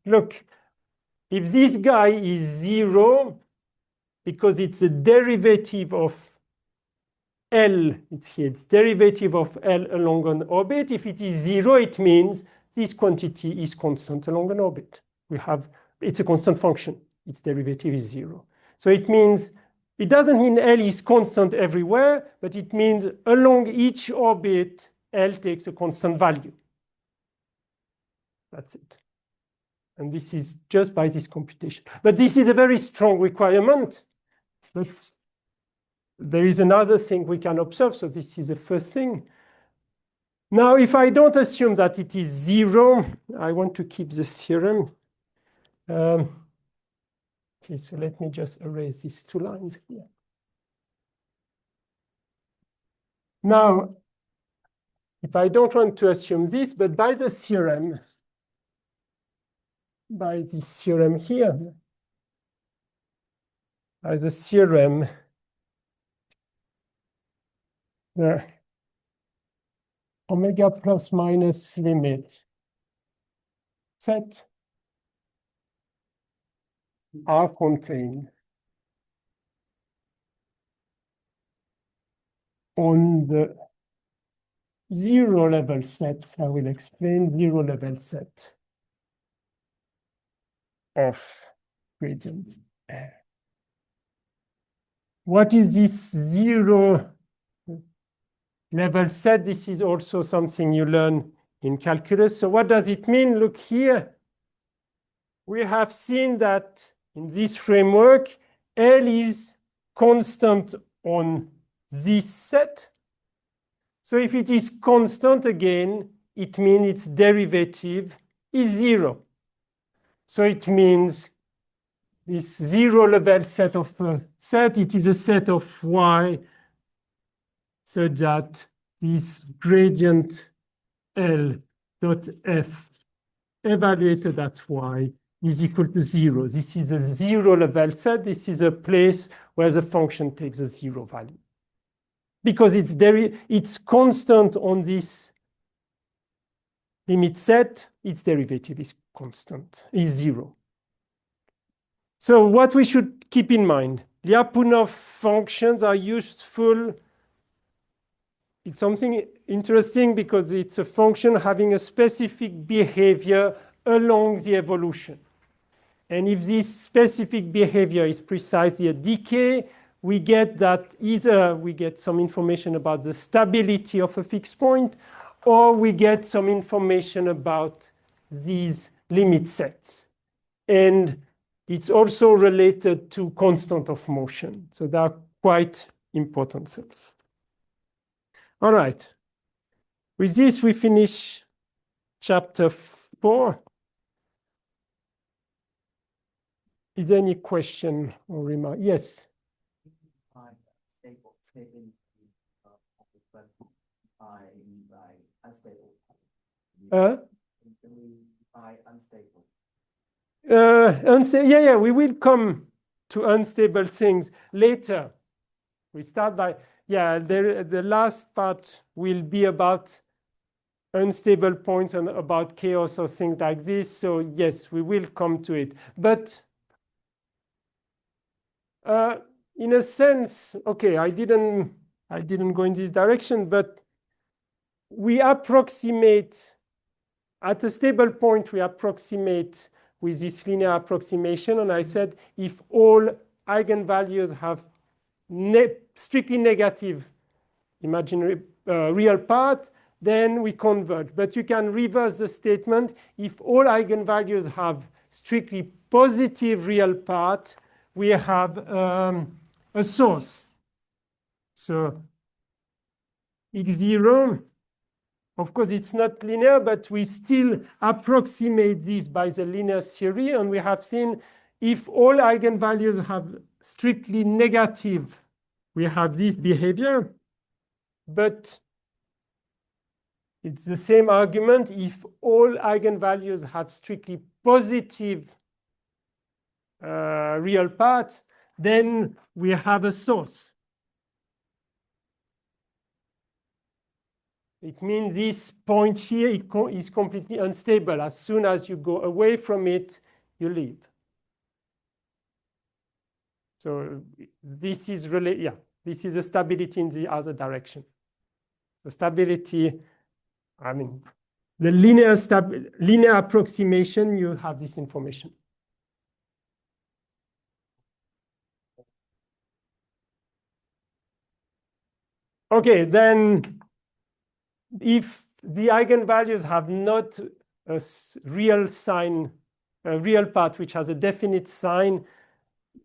Look, if this guy is 0, because it's a derivative of L, it's derivative of L along an orbit. If it is 0, it means this quantity is constant along an orbit. It's a constant function. Its derivative is 0. So it means, it doesn't mean L is constant everywhere, but it means along each orbit, L takes a constant value. That's it. And this is just by this computation. But this is a very strong requirement. But there is another thing we can observe. So this is the first thing. Now, if I don't assume that it is 0, I want to keep the theorem. Okay, so let me just erase these two lines here. Now, if I don't want to assume this, but by the theorem, by this theorem here, by the theorem, the omega plus minus limit set are contained on the 0 level set. I will explain 0 level set of gradient. What is this 0 level set. This is also something you learn in calculus. So what does it mean? Look here. We have seen that in this framework, L is constant on this set. So if it is constant again, it means its derivative is 0. So it means this zero level set of set, it is a set of y such that this gradient L dot f evaluated at y is equal to 0. This is a zero level set. This is a place where the function takes a 0 value. Because it's constant on this limit set, its derivative is constant, is 0. So what we should keep in mind, Lyapunov functions are useful. It's something interesting because it's a function having a specific behavior along the evolution. And if this specific behavior is precisely a decay, we get that either we get some information about the stability of a fixed point, or we get some information about these limit sets. And it's also related to constant of motion. So they are quite important things. All right. With this, we finish chapter 4. Is there any question or remark? Yes. Yeah, we will come to unstable things later. We start by, the last part will be about unstable points and about chaos or things like this. So yes, we will come to it. But in a sense, okay, I didn't go in this direction, but we approximate at a stable point, we approximate with this linear approximation. And I said, if all eigenvalues have strictly negative imaginary real part, then we converge. But you can reverse the statement. If all eigenvalues have strictly positive real part, we have a source. So x0, of course, it's not linear, but we still approximate this by the linear theory. And we have seen if all eigenvalues have strictly negative, we have this behavior. But it's the same argument. If all eigenvalues have strictly positive real parts, then we have a source. It means this point here is completely unstable. As soon as you go away from it, you leave. So this is really, this is a stability in the other direction. The stability, I mean, the linear approximation, you have this information. Okay, then if the eigenvalues have not a real sign, a real part which has a definite sign,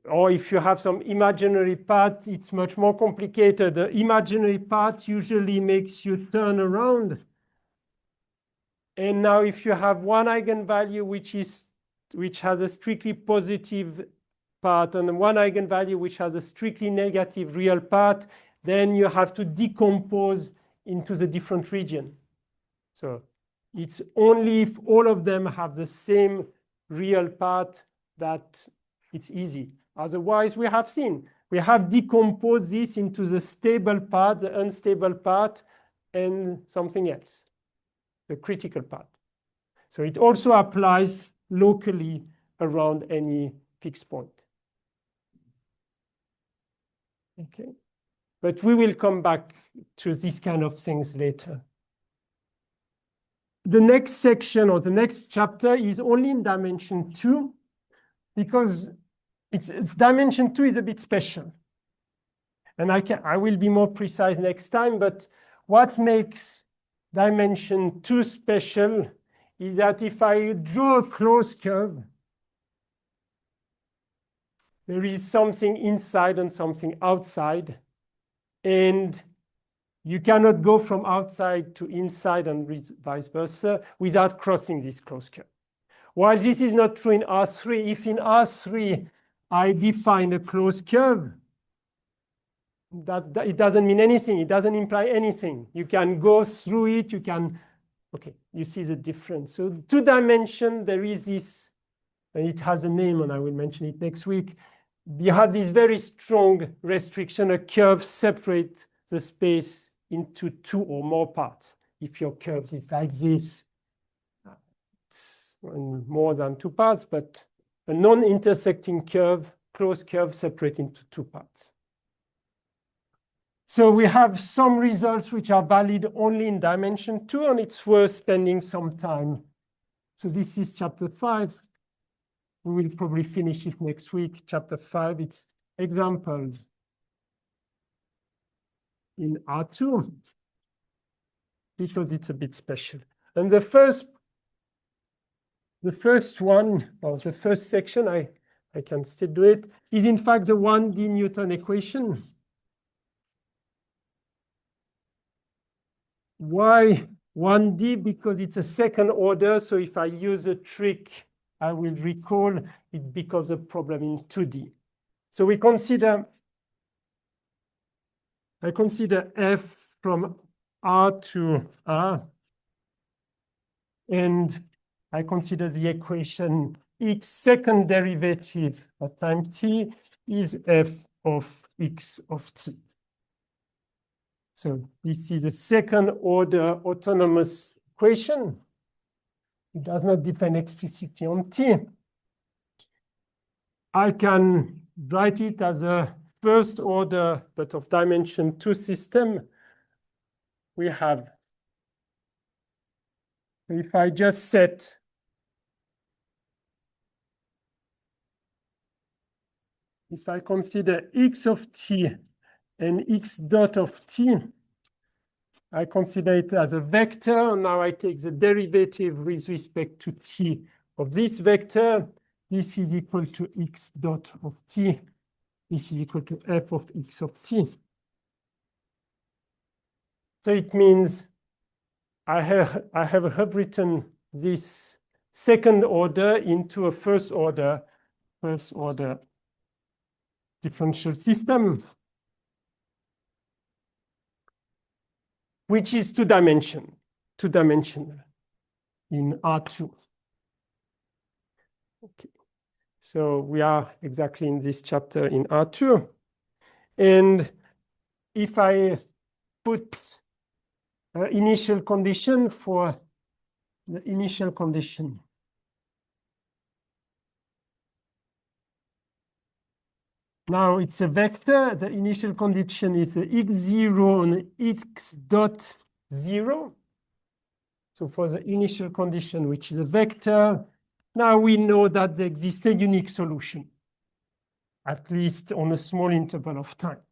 or if you have some imaginary part, it's much more complicated. The imaginary part usually makes you turn around. And now if you have one eigenvalue which has a strictly positive part and one eigenvalue which has a strictly negative real part, then you have to decompose into the different region. So it's only if all of them have the same real part that it's easy. Otherwise, we have decomposed this into the stable part, the unstable part, and something else, the critical part. So it also applies locally around any fixed point. Okay. But we will come back to these kind of things later. The next section or the next chapter is only in dimension 2 because its dimension 2 is a bit special. And I will be more precise next time, but what makes dimension 2 special is that if I draw a closed curve, there is something inside and something outside, and you cannot go from outside to inside and vice versa without crossing this closed curve. While this is not true in R3, if in R3 I define a closed curve, that it doesn't mean anything. It doesn't imply anything. You can go through it. You can, okay, you see the difference. So 2 dimension, there is this, and it has a name, and I will mention it next week. You have this very strong restriction. A curve separates the space into 2 or more parts. If your curve is like this, it's more than 2 parts, but a non-intersecting curve, closed curve, separate into 2 parts. So we have some results which are valid only in dimension 2, and it's worth spending some time. So this is chapter 5. We will probably finish it next week. Chapter 5, it's examples in R2, because it's a bit special. And the first one, or the first section, I can still do it, is in fact the 1D Newton equation. Why 1D? Because it's a second order. So if I use a trick, I will recall it becomes a problem in 2D. So I consider f from R to R, and I consider the equation x second derivative at time t is f of x of t. So this is a second order autonomous equation. It does not depend explicitly on t. I can write it as a first order, but of dimension 2 system. We have, if I just set if I consider x of t and x dot of t, I consider it as a vector. Now I take the derivative with respect to t of this vector. This is equal to x dot of t. This is equal to f of x of t. So it means I have written this second order into a first order differential system, which is two-dimensional in R2. Okay, so we are exactly in this chapter in R2. And if I put initial condition for the initial condition, now it's a vector. The initial condition is x0 and x dot 0. So for the initial condition, which is a vector, now we know that there exists a unique solution, at least on a small interval of time.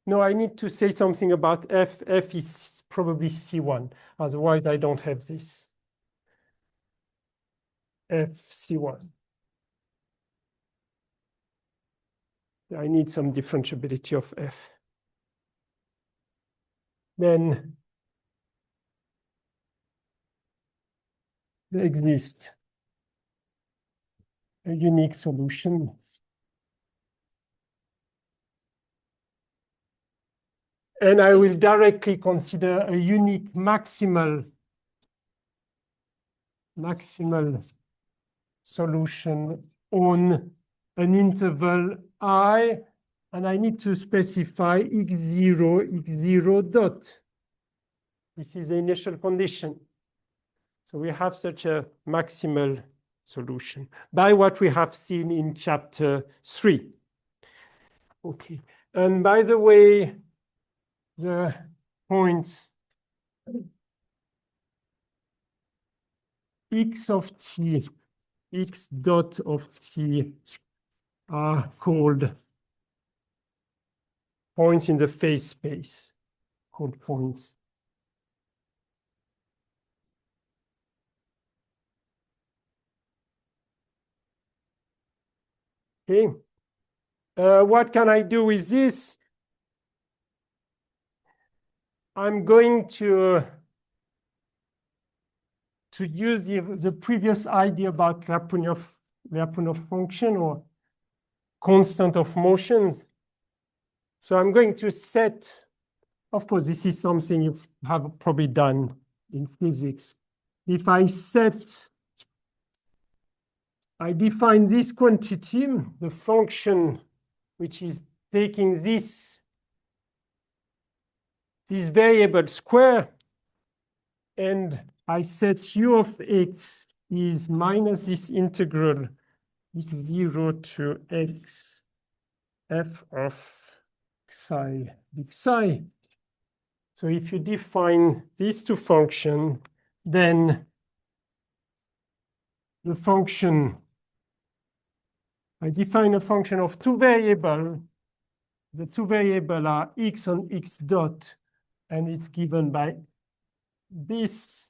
No, I need to say something about f. F is probably C1. Otherwise, I don't have this. F C1. I need some differentiability of f. Then there exists a unique solution. And I will directly consider a unique maximal solution on an interval I, and I need to specify x0 dot. This is the initial condition. So we have such a maximal solution by what we have seen in chapter 3. Okay, and by the way, the points x of t, x dot of t are called points in the phase space called points. Okay. What can I do with this? I'm going to use the previous idea about Lyapunov function or constant of motions. So I'm going to set, of course, this is something you have probably done in physics. If I define this quantity, the function which is taking this variable square, and I set u of x is minus this integral x0 to x f of xi dxi. So if you define these two functions, then the function, I define a function of two variables. The two variables are x and x dot, and it's given by this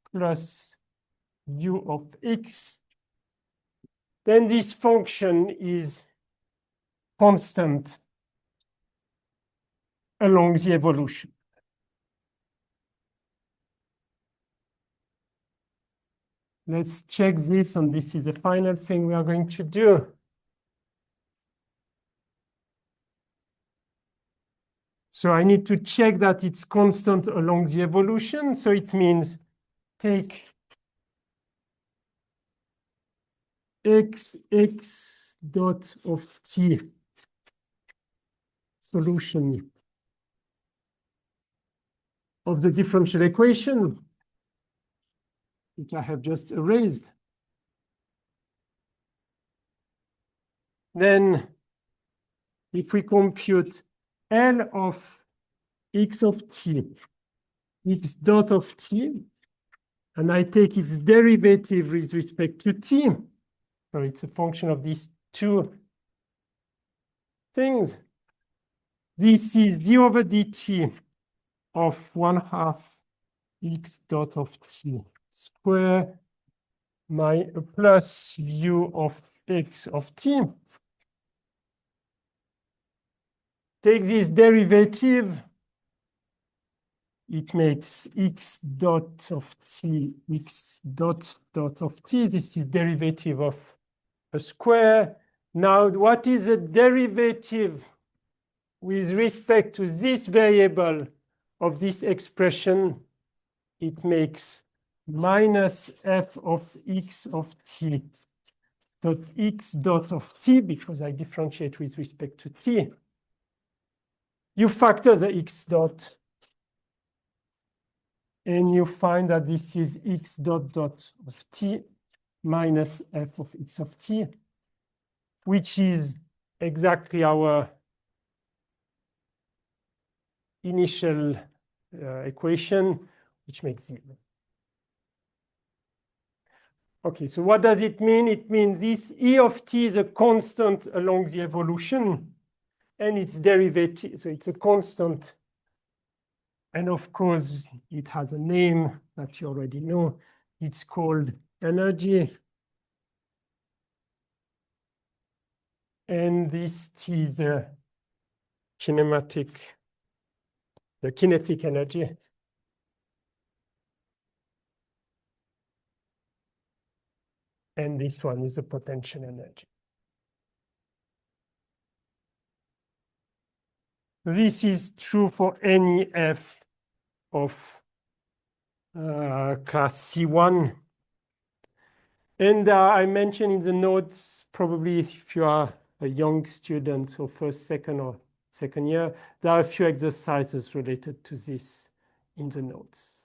plus u of x. Then this function is constant along the evolution. Let's check this, and this is the final thing we are going to do. So I need to check that it's constant along the evolution. So it means take x dot of t solution of the differential equation, which I have just erased. Then if we compute L of x of t, x dot of t, and I take its derivative with respect to t, so it's a function of these two things. This is d over dt of 1/2 x dot of t square plus u of x of t. Take this derivative, it makes x dot of t, x dot of t. This is derivative of a square. Now, what is the derivative with respect to this variable of this expression? It makes minus f of x of t dot x dot of t, because I differentiate with respect to t. You factor the x dot, and you find that this is x dot of t minus f of x of t, which is exactly our initial equation, which makes 0. Okay, so what does it mean? It means this e of t is a constant along the evolution, and its derivative, so it's a constant. And of course, it has a name that you already know. It's called energy. And this t is the kinetic energy. And this one is the potential energy. This is true for any f of class C1. And I mentioned in the notes, probably if you are a young student, so first, second year, there are a few exercises related to this in the notes.